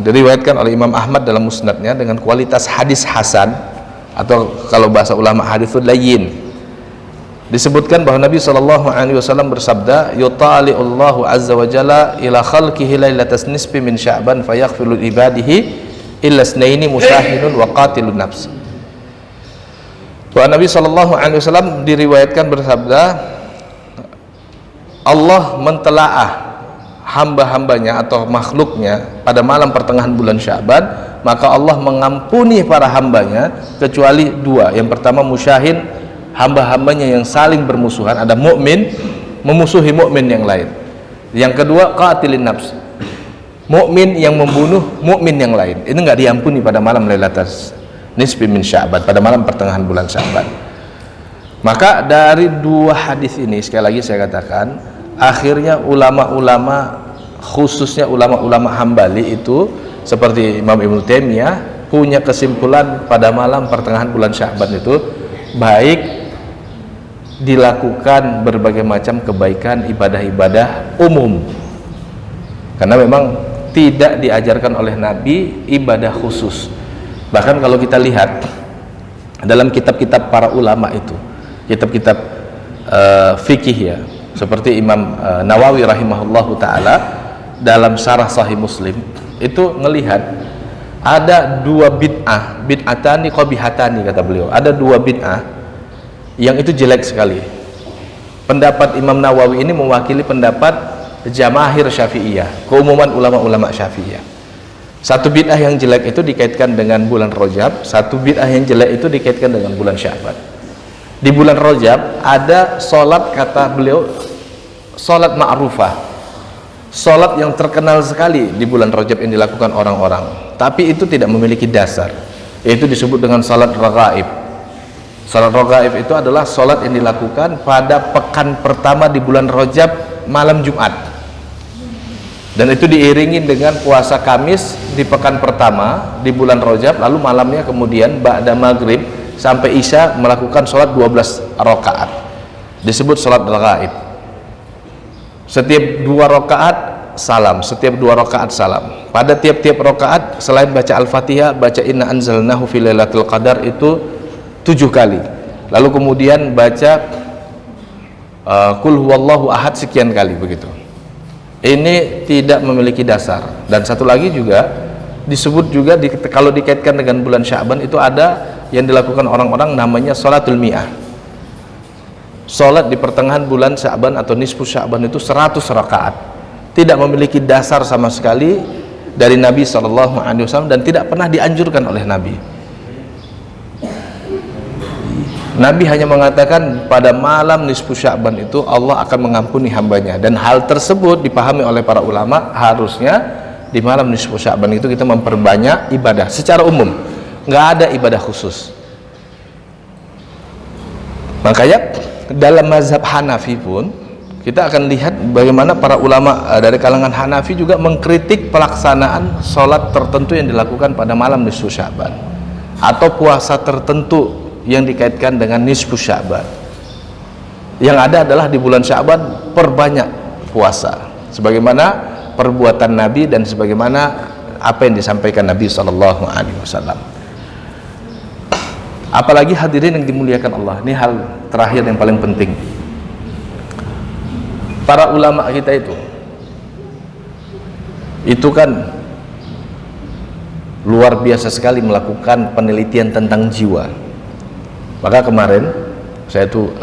diriwayatkan oleh Imam Ahmad dalam musnadnya dengan kualitas hadis hasan, atau kalau bahasa ulama hadis itu layyin. Disebutkan bahwa Nabi SAW bersabda, yutali'ullahu azza wa jalla ila khalqihi lailatas nisfi min sya'ban fayaghfiru ibadihi illa snaini musyahinun wa qatilun nafs. Bahwa Nabi SAW diriwayatkan bersabda, Allah mentelaah hamba-hambanya atau makhluknya pada malam pertengahan bulan Sya'ban, maka Allah mengampuni para hambanya kecuali dua. Yang pertama musyahin, hamba-hambanya yang saling bermusuhan, ada mukmin memusuhi mukmin yang lain. Yang kedua qatilin nafs, mukmin yang membunuh mukmin yang lain. Ini enggak diampuni pada malam Lailatul Nisfi min Sya'ban, pada malam pertengahan bulan Sya'ban. Maka dari dua hadis ini, sekali lagi saya katakan, akhirnya ulama-ulama, khususnya ulama-ulama Hambali itu seperti Imam Ibnu Taimiyah, punya kesimpulan pada malam pertengahan bulan Sya'ban itu baik dilakukan berbagai macam kebaikan, ibadah-ibadah umum, karena memang tidak diajarkan oleh Nabi ibadah khusus. Bahkan kalau kita lihat dalam kitab-kitab para ulama itu, kitab-kitab fikih ya, seperti Imam Nawawi rahimahullahu ta'ala dalam syarah Sahih Muslim itu ngelihat ada dua bid'ah, bid'atani qabihatani kata beliau, ada dua bid'ah yang itu jelek sekali. Pendapat Imam Nawawi ini mewakili pendapat jamaahir Syafi'iyah, keumuman ulama-ulama Syafi'iyah. Satu bid'ah yang jelek itu dikaitkan dengan bulan Rajab, satu bid'ah yang jelek itu dikaitkan dengan bulan Sya'ban. Di bulan Rajab ada sholat, kata beliau, sholat ma'rufah, sholat yang terkenal sekali di bulan Rajab yang dilakukan orang-orang, tapi itu tidak memiliki dasar, yaitu disebut dengan sholat raghaib. Sholat raghaib itu adalah sholat yang dilakukan pada pekan pertama di bulan Rajab malam Jumat, dan itu diiringi dengan puasa Kamis di pekan pertama di bulan Rajab, lalu malamnya kemudian ba'da maghrib sampai Isya melakukan sholat 12 rakaat, disebut sholat raghaib. Setiap 2 rakaat salam, setiap 2 rakaat salam. Pada tiap-tiap rakaat selain baca Al-Fatihah, baca Inna anzalnahu fi lailatul qadar itu 7 kali, lalu kemudian baca Qul huwallahu ahad sekian kali, begitu. Ini tidak memiliki dasar. Dan satu lagi juga disebut juga kalau dikaitkan dengan bulan Sya'ban itu ada yang dilakukan orang-orang namanya sholatul mi'ah. Sholat di pertengahan bulan Sya'ban atau nisfu Sya'ban itu 100 rakaat, tidak memiliki dasar sama sekali dari Nabi SAW dan tidak pernah dianjurkan oleh Nabi. Nabi hanya mengatakan pada malam nisfu Sya'ban itu Allah akan mengampuni hambanya, dan hal tersebut dipahami oleh para ulama harusnya di malam nisfu Sya'ban itu kita memperbanyak ibadah secara umum, nggak ada ibadah khusus. Makanya dalam mazhab Hanafi pun kita akan lihat bagaimana para ulama dari kalangan Hanafi juga mengkritik pelaksanaan sholat tertentu yang dilakukan pada malam nisfu Sya'ban atau puasa tertentu yang dikaitkan dengan nisfu Sya'ban. Yang ada adalah di bulan Sya'ban perbanyak puasa sebagaimana perbuatan Nabi dan sebagaimana apa yang disampaikan Nabi SAW. Apalagi hadirin yang dimuliakan Allah, ini hal terakhir yang paling penting. Para ulama kita itu kan luar biasa sekali melakukan penelitian tentang jiwa. Maka kemarin saya tuh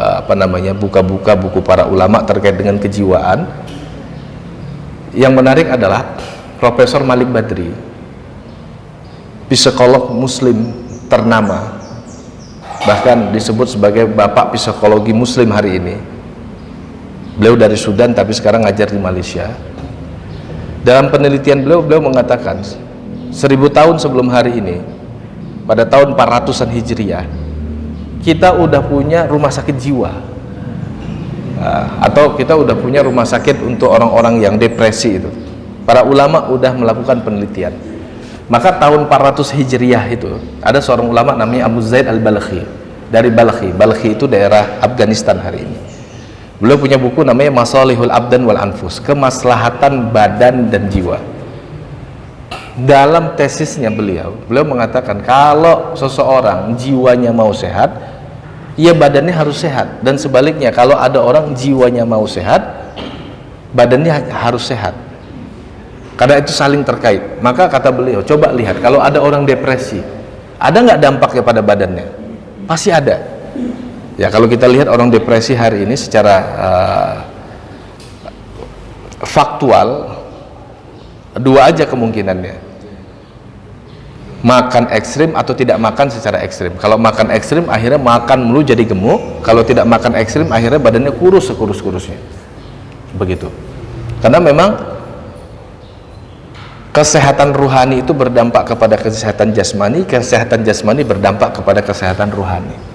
buka-buka buku para ulama terkait dengan kejiwaan. Yang menarik adalah Profesor Malik Badri, psikolog muslim ternama, bahkan disebut sebagai bapak psikologi muslim hari ini. Beliau dari Sudan tapi sekarang ngajar di Malaysia. Dalam penelitian beliau mengatakan 1000 tahun sebelum hari ini, pada tahun 400-an Hijriah, kita udah punya rumah sakit jiwa. Atau kita udah punya rumah sakit untuk orang-orang yang depresi itu. Para ulama udah melakukan penelitian. Maka tahun 400 Hijriah itu ada seorang ulama namanya Abu Zaid Al-Balkhi dari Balkhi. Balkhi itu daerah Afghanistan hari ini. Beliau punya buku namanya Masalihul Abdan wal Anfus, kemaslahatan badan dan jiwa. Dalam tesisnya beliau mengatakan kalau seseorang jiwanya mau sehat, ya badannya harus sehat, dan sebaliknya kalau ada orang jiwanya mau sehat, badannya harus sehat, karena itu saling terkait. Maka kata beliau, coba lihat kalau ada orang depresi, ada nggak dampaknya pada badannya? Pasti ada. Ya, kalau kita lihat orang depresi hari ini secara faktual, dua aja kemungkinannya, makan ekstrim atau tidak makan secara ekstrim. Kalau makan ekstrim akhirnya makan mulu jadi gemuk, kalau tidak makan ekstrim akhirnya badannya kurus sekurus-kurusnya, begitu. Karena memang kesehatan ruhani itu berdampak kepada kesehatan jasmani berdampak kepada kesehatan ruhani.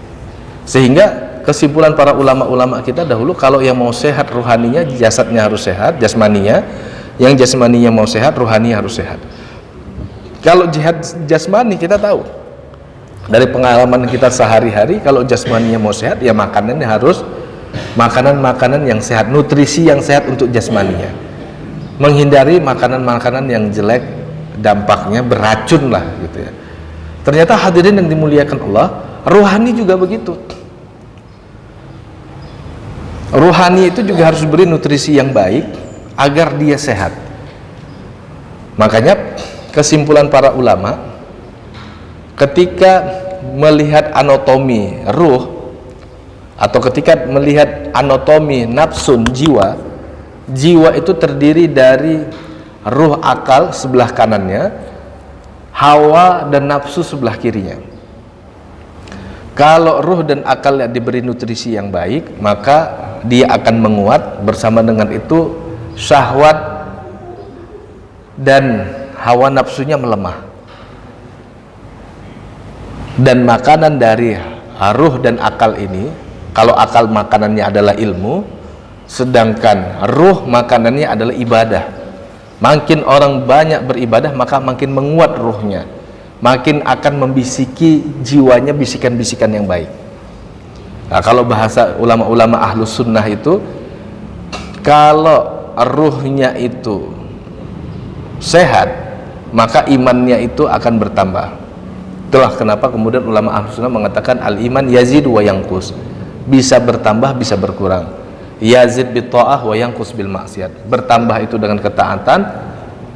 Sehingga kesimpulan para ulama-ulama kita dahulu, kalau yang mau sehat ruhaninya, jasadnya harus sehat, jasmaninya, yang jasmaninya mau sehat, ruhaninya harus sehat. Kalau jihad jasmani kita tahu dari pengalaman kita sehari-hari, kalau jasmaninya mau sehat ya makanannya harus makanan-makanan yang sehat, nutrisi yang sehat untuk jasmaninya, menghindari makanan-makanan yang jelek, dampaknya beracun lah gitu ya. Ternyata hadirin yang dimuliakan Allah, ruhani juga begitu. Ruhani itu juga harus beri nutrisi yang baik agar dia sehat. Makanya kesimpulan para ulama ketika melihat anatomi ruh atau ketika melihat anatomi nafsun jiwa itu terdiri dari ruh akal sebelah kanannya, hawa dan nafsu sebelah kirinya. Kalau ruh dan akal diberi nutrisi yang baik, maka dia akan menguat, bersama dengan itu syahwat dan hawa nafsunya melemah. Dan makanan dari ruh dan akal ini, kalau akal makanannya adalah ilmu, sedangkan ruh makanannya adalah ibadah. Makin orang banyak beribadah, maka makin menguat ruhnya, makin akan membisiki jiwanya bisikan-bisikan yang baik. Nah, kalau bahasa ulama-ulama ahlus sunnah itu, kalau ruhnya itu sehat, maka imannya itu akan bertambah. Itulah kenapa kemudian ulama ahlus sunnah mengatakan al-iman yazid wa yanqus, bisa bertambah bisa berkurang. Yazid bit ta'ah wa yanqus bil maksiat, bertambah itu dengan ketaatan,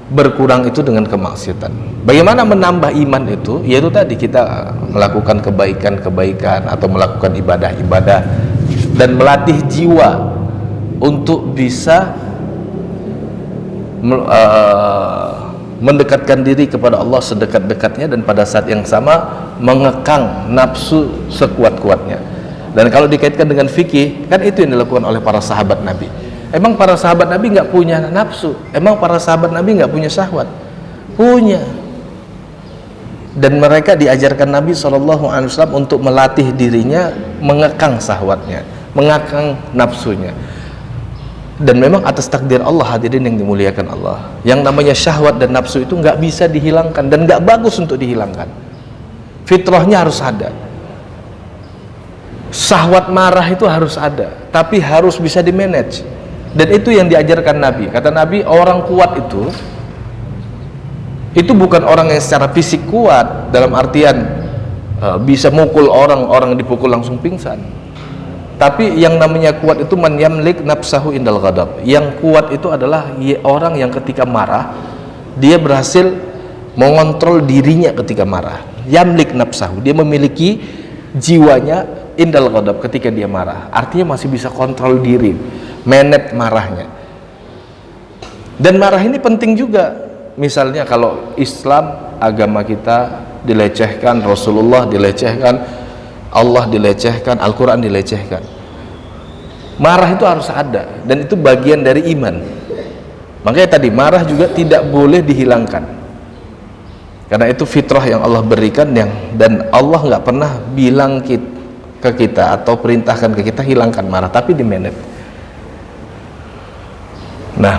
berkurang itu dengan kemaksiatan. Bagaimana menambah iman itu? Yaitu tadi kita melakukan kebaikan-kebaikan atau melakukan ibadah-ibadah dan melatih jiwa untuk bisa mendekatkan diri kepada Allah sedekat-dekatnya, dan pada saat yang sama mengekang nafsu sekuat-kuatnya. Dan kalau dikaitkan dengan fikih, kan itu yang dilakukan oleh para sahabat Nabi. Emang para sahabat Nabi nggak punya nafsu? Emang para sahabat Nabi nggak punya syahwat? Punya. Dan mereka diajarkan Nabi SAW untuk melatih dirinya mengekang syahwatnya, mengekang nafsunya. Dan memang atas takdir Allah, hadirin yang dimuliakan Allah, yang namanya syahwat dan nafsu itu nggak bisa dihilangkan dan nggak bagus untuk dihilangkan. Fitrahnya harus ada. Syahwat marah itu harus ada, tapi harus bisa dimanage. Dan itu yang diajarkan Nabi. Kata Nabi, orang kuat itu bukan orang yang secara fisik kuat, dalam artian bisa mukul orang dipukul langsung pingsan. Tapi yang namanya kuat itu man yamlik nafsahu indal ghadab. Yang kuat itu adalah orang yang ketika marah dia berhasil mengontrol dirinya ketika marah. Yamlik nafsahu, dia memiliki jiwanya indal ghadab ketika dia marah. Artinya masih bisa kontrol diri, manage marahnya. Dan marah ini penting juga. Misalnya kalau Islam, agama kita dilecehkan, Rasulullah dilecehkan, Allah dilecehkan, Al-Quran dilecehkan, marah itu harus ada, dan itu bagian dari iman. Makanya tadi marah juga tidak boleh dihilangkan, karena itu fitrah yang Allah berikan, dan Allah nggak pernah bilang ke kita atau perintahkan ke kita hilangkan marah, tapi di manage. Nah,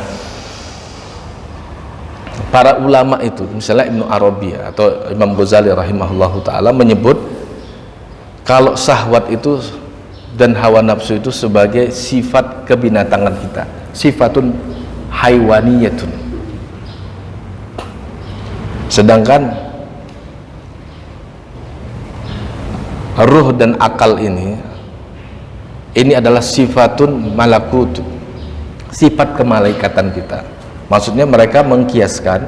para ulama itu, misalnya Ibnu Arabi atau Imam Ghazali rahimahullahu taala menyebut kalau syahwat itu dan hawa nafsu itu sebagai sifat kebinatangan kita, sifatun haywaniyatun. Sedangkan ruh dan akal ini adalah sifatun malakut, sifat kemalaikatan kita. Maksudnya mereka mengkiaskan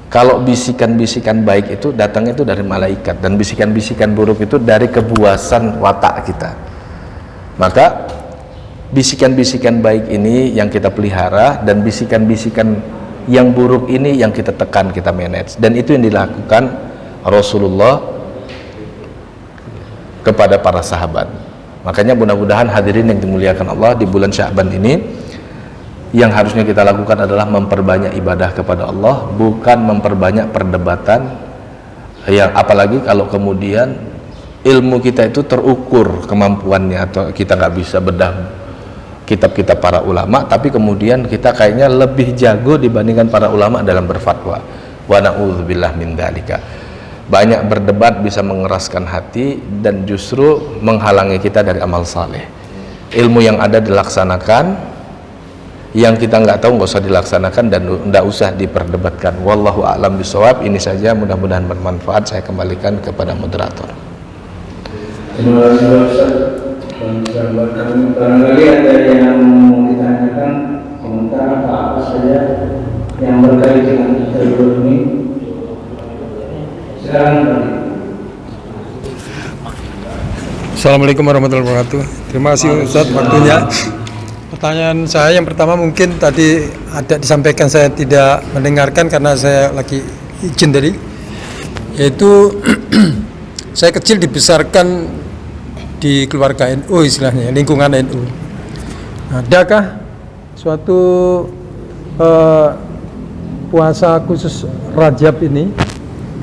kalau bisikan-bisikan baik itu datangnya itu dari malaikat, dan bisikan-bisikan buruk itu dari kebuasan watak kita. Maka bisikan-bisikan baik ini yang kita pelihara, dan bisikan-bisikan yang buruk ini yang kita tekan, kita manage. Dan itu yang dilakukan Rasulullah kepada para sahabat. Makanya mudah-mudahan hadirin yang dimuliakan Allah, di bulan Sya'ban ini yang harusnya kita lakukan adalah memperbanyak ibadah kepada Allah, bukan memperbanyak perdebatan. Yang apalagi kalau kemudian ilmu kita itu terukur kemampuannya, atau kita nggak bisa bedah kitab-kitab para ulama, tapi kemudian kita kayaknya lebih jago dibandingkan para ulama dalam berfatwa. Wa na'udzubillah min dzalika. Banyak berdebat bisa mengeraskan hati dan justru menghalangi kita dari amal saleh. Ilmu yang ada dilaksanakan, yang kita nggak tahu nggak usah dilaksanakan dan nggak usah diperdebatkan. Wallahu a'lam bishawab. Ini saja, mudah-mudahan bermanfaat. Saya kembalikan kepada moderator. Terima kasih Ustaz. Barangkali ada yang mau ditanyakan, komentar apa saja yang berkait dengan interview ini. Silakan. Assalamualaikum warahmatullahi wabarakatuh. Terima kasih Ustaz waktunya. Pertanyaan saya yang pertama, mungkin tadi ada disampaikan, saya tidak mendengarkan karena saya lagi izin tadi, yaitu saya kecil dibesarkan di keluarga NU, istilahnya lingkungan NU. Adakah suatu puasa khusus Rajab ini?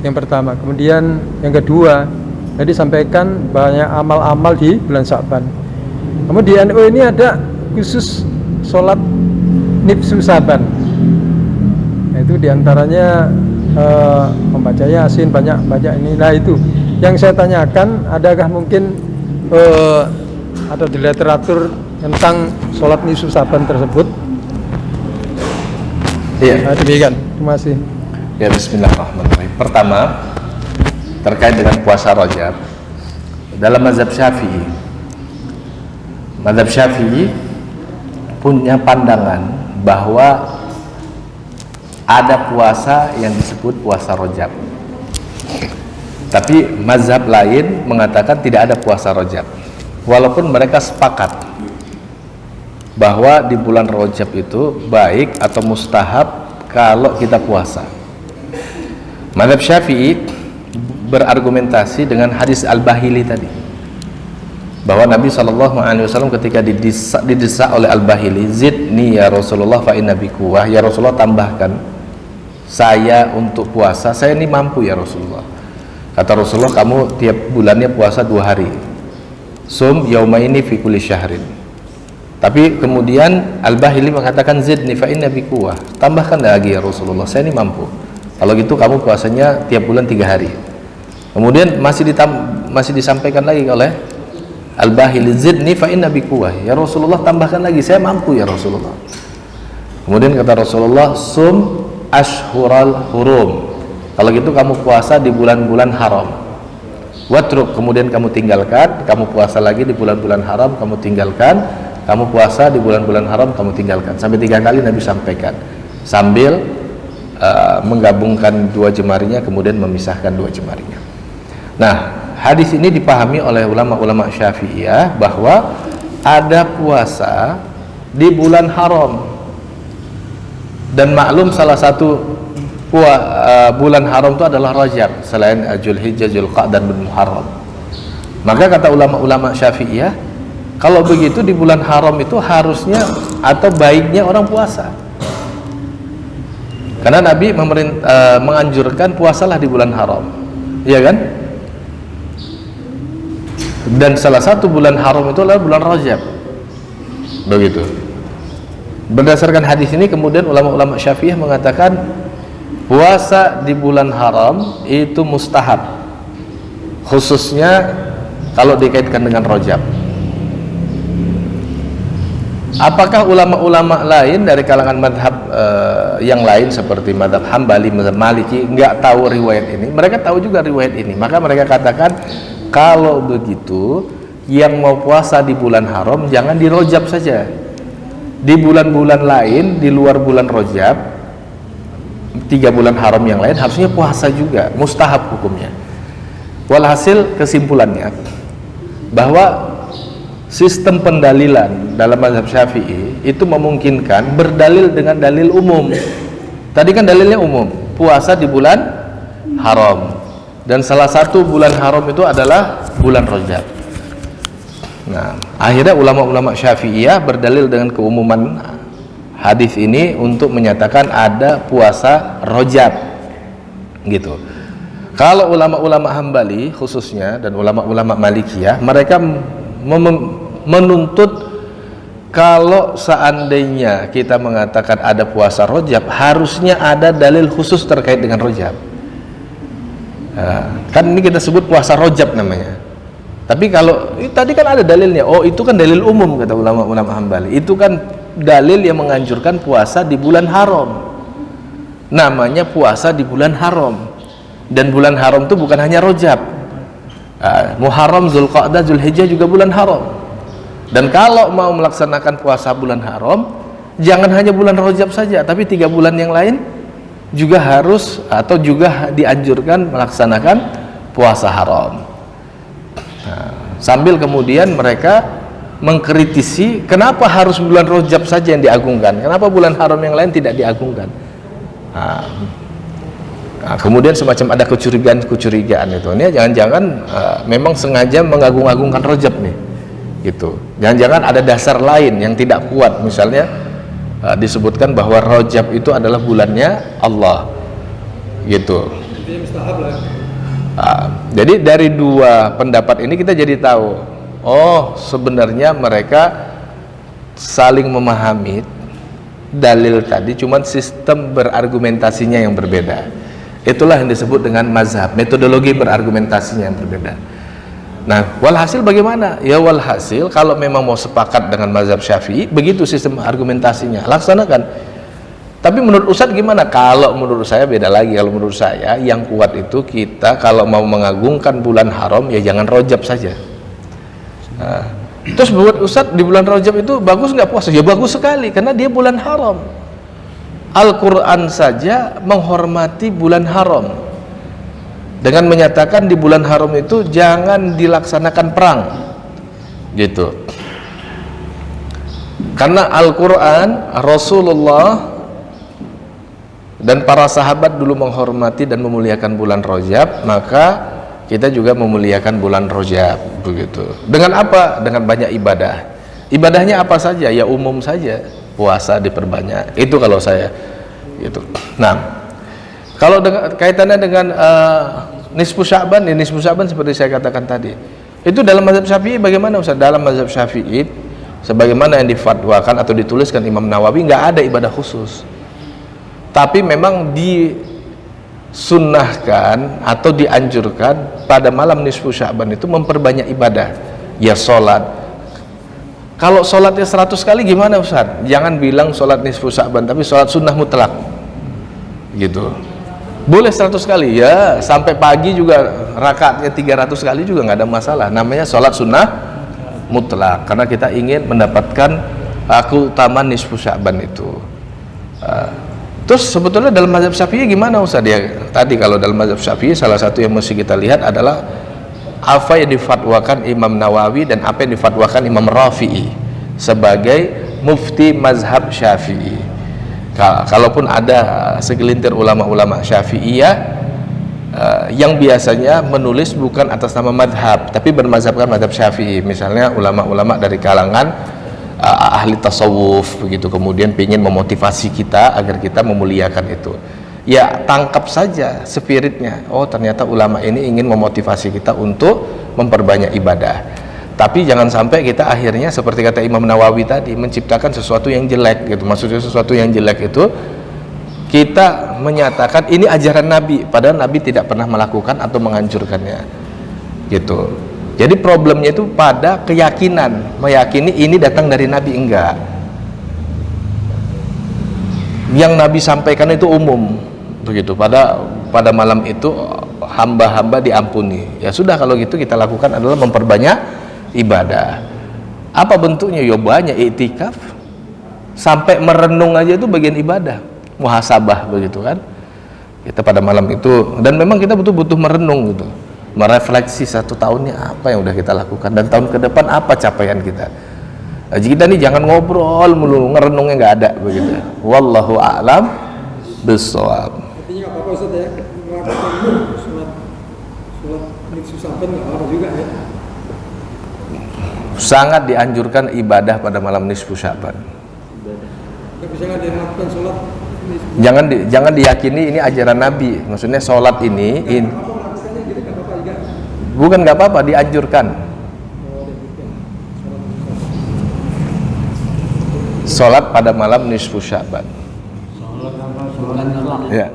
Yang pertama. Kemudian yang kedua, tadi sampaikan banyak amal-amal di bulan Sya'ban. Kemudian di NU ini ada khusus sholat nifsu Saban. Nah, itu diantaranya membaca Yasin, banyak ini. Nah, itu yang saya tanyakan, adakah mungkin ada di literatur tentang sholat nifsu Saban tersebut? Iya. Nah, demikian. Terima kasih. Ya, bismillahirrahmanirrahim. Pertama, terkait dengan puasa Rajab, dalam mazhab Syafi'i, punya pandangan bahwa ada puasa yang disebut puasa Rajab. Tapi mazhab lain mengatakan tidak ada puasa Rajab. Walaupun mereka sepakat bahwa di bulan Rajab itu baik atau mustahab kalau kita puasa. Mazhab Syafi'i berargumentasi dengan hadis Al-Bahili tadi, bahwa Nabi SAW ketika didesak oleh Al-Bahili, zidni ya Rasulullah fa inna bi quwwah, ya Rasulullah tambahkan saya untuk puasa, saya ini mampu ya Rasulullah. Kata Rasulullah, kamu tiap bulannya puasa 2 hari, sum yaumaini fi kulli syahrin. Tapi kemudian Al-Bahili mengatakan zidni fa inna bi quwwah, tambahkan lagi ya Rasulullah, saya ini mampu. Kalau gitu kamu puasanya tiap bulan 3 hari. Kemudian masih disampaikan lagi oleh Al-Bahili, zidni fa inna bi quwwah, ya Rasulullah tambahkan lagi, saya mampu ya Rasulullah. Kemudian kata Rasulullah, sum ashhural hurum, kalau gitu kamu puasa di bulan-bulan haram. Watruk, kemudian kamu tinggalkan, kamu puasa lagi di bulan-bulan haram, kamu tinggalkan, kamu puasa di bulan-bulan haram, kamu tinggalkan. Sampai 3 kali Nabi sampaikan, sambil menggabungkan 2 jemarinya, kemudian memisahkan 2 jemarinya. Nah, hadis ini dipahami oleh ulama-ulama Syafi'iyah bahwa ada puasa di bulan haram, dan maklum salah satu bulan haram itu adalah Rajab, selain Zulhijjah, Zulqa'dah dan Muharram. Maka kata ulama-ulama Syafi'iyah, kalau begitu di bulan haram itu harusnya atau baiknya orang puasa, karena Nabi menganjurkan puasalah di bulan haram, iya kan? Dan salah satu bulan haram itu adalah bulan Rajab, begitu. Berdasarkan hadis ini kemudian ulama-ulama Syafi'iyah mengatakan puasa di bulan haram itu mustahab, khususnya kalau dikaitkan dengan Rajab. Apakah ulama-ulama lain dari kalangan madhab yang lain seperti madhab Hambali, madhab Maliki nggak tahu riwayat ini? Mereka tahu juga riwayat ini, maka mereka katakan kalau begitu yang mau puasa di bulan haram jangan di Rajab saja, di bulan-bulan lain di luar bulan Rajab, 3 bulan haram yang lain harusnya puasa juga, mustahab hukumnya. Walhasil kesimpulannya bahwa sistem pendalilan dalam mazhab Syafi'i itu memungkinkan berdalil dengan dalil umum. Tadi kan dalilnya umum, puasa di bulan haram, dan salah satu bulan haram itu adalah bulan Rajab. Nah, akhirnya ulama-ulama Syafi'iyah berdalil dengan keumuman hadis ini untuk menyatakan ada puasa Rajab gitu. Kalau ulama-ulama Hambali khususnya dan ulama-ulama Malikiyah, mereka menuntut kalau seandainya kita mengatakan ada puasa Rajab, harusnya ada dalil khusus terkait dengan Rajab. Nah, kan ini kita sebut puasa Rajab namanya. Tapi kalau tadi kan ada dalilnya, oh itu kan dalil umum kata ulama-ulama Hambali. Itu kan dalil yang menganjurkan puasa di bulan haram. Namanya puasa di bulan haram. Dan bulan haram itu bukan hanya Rajab. Muharram, Zulqa'dah, Zulhijjah juga bulan haram. Dan kalau mau melaksanakan puasa bulan haram, jangan hanya bulan Rajab saja, tapi 3 bulan yang lain juga harus atau juga dianjurkan melaksanakan puasa haram. Nah, sambil kemudian mereka mengkritisi kenapa harus bulan Rajab saja yang diagungkan, kenapa bulan haram yang lain tidak diagungkan. Nah, kemudian semacam ada kecurigaan itu, ini jangan-jangan memang sengaja mengagung-agungkan Rajab nih, gitu. Jangan-jangan ada dasar lain yang tidak kuat, misalnya disebutkan bahwa Rajab itu adalah bulannya Allah, gitu. Jadi dari 2 pendapat ini kita jadi tahu, oh sebenarnya mereka saling memahami dalil tadi, cuman sistem berargumentasinya yang berbeda. Itulah yang disebut dengan mazhab, metodologi berargumentasinya yang berbeda. Nah, walhasil bagaimana? Ya walhasil kalau memang mau sepakat dengan mazhab Syafi'i, begitu sistem argumentasinya, laksanakan. Tapi menurut Ustadz gimana? Kalau menurut saya beda lagi. Kalau menurut saya yang kuat itu kita kalau mau mengagungkan bulan haram ya jangan Rajab saja. Nah, terus buat Ustadz di bulan Rajab itu bagus nggak puasa? Ya bagus sekali karena dia bulan haram. Al-Quran saja menghormati bulan haram dengan menyatakan di bulan haram itu jangan dilaksanakan perang, gitu. Karena Al-Quran, Rasulullah dan para sahabat dulu menghormati dan memuliakan bulan Rajab, maka kita juga memuliakan bulan Rajab, begitu. Dengan apa? Dengan banyak ibadah. Ibadahnya apa saja? Ya umum saja. Puasa diperbanyak, itu kalau saya gitu. Nah, kalau kaitannya dengan nisfu Sya'ban, ya nisfu Sya'ban seperti saya katakan tadi, itu dalam mazhab Syafi'i bagaimana Ustaz? Dalam mazhab Syafi'i sebagaimana yang difatwakan atau dituliskan Imam Nawawi, nggak ada ibadah khusus, tapi memang disunnahkan atau dianjurkan pada malam nisfu Sya'ban itu memperbanyak ibadah, ya sholat. Kalau sholatnya 100 kali gimana Ustaz? Jangan bilang sholat nisfu Sya'ban, tapi sholat sunnah mutlak, gitu. Boleh 100 kali, ya sampai pagi juga rakaatnya 300 kali juga nggak ada masalah. Namanya sholat sunnah mutlak, karena kita ingin mendapatkan keutamaan nisfu Sya'ban itu. Terus sebetulnya dalam mazhab Syafi'i gimana Ustaz? Ya tadi kalau dalam mazhab Syafi'i salah satu yang mesti kita lihat adalah apa yang difatwakan Imam Nawawi dan apa yang difatwakan Imam Rafi'i sebagai mufti mazhab Syafi'i. Kalaupun ada segelintir ulama-ulama Syafi'iyah yang biasanya menulis bukan atas nama madhab tapi bermazhabkan madhab Syafi'i, misalnya ulama-ulama dari kalangan ahli tasawuf begitu, kemudian ingin memotivasi kita agar kita memuliakan itu, ya tangkap saja spiritnya. Oh ternyata ulama ini ingin memotivasi kita untuk memperbanyak ibadah. Tapi jangan sampai kita akhirnya seperti kata Imam Nawawi tadi, menciptakan sesuatu yang jelek gitu. Maksudnya sesuatu yang jelek itu kita menyatakan ini ajaran Nabi, padahal Nabi tidak pernah melakukan atau menganjurkannya gitu. Jadi problemnya itu pada keyakinan, meyakini ini datang dari Nabi. Enggak, yang Nabi sampaikan itu umum begitu. Pada malam itu hamba-hamba diampuni. Ya sudah, kalau gitu kita lakukan adalah memperbanyak ibadah. Apa bentuknya? Ya banyak, iktikaf sampai merenung aja itu bagian ibadah, muhasabah begitu kan. Kita pada malam itu, dan memang kita butuh merenung gitu, merefleksi 1 tahunnya apa yang udah kita lakukan, dan tahun ke depan apa capaian kita. Jadi kita nih jangan ngobrol mulu, ngerenungnya nggak ada begitu. Wallahu a'lam bishawab. Artinya nggak apa-apa Ustaz ya, melakukan sholat nisfu Sya'ban nggak apa-apa juga ya. Sangat dianjurkan ibadah pada malam nisfu Sya'ban. Bisa nggak dilakukan sholat nisfu? Jangan diyakini ini ajaran Nabi. Maksudnya sholat ini Melakukannya gitu nggak apa-apa juga. bukan nggak apa-apa, dianjurkan. Sholat pada malam nisfu Sya'ban. Sholat apa? Sholat Ya.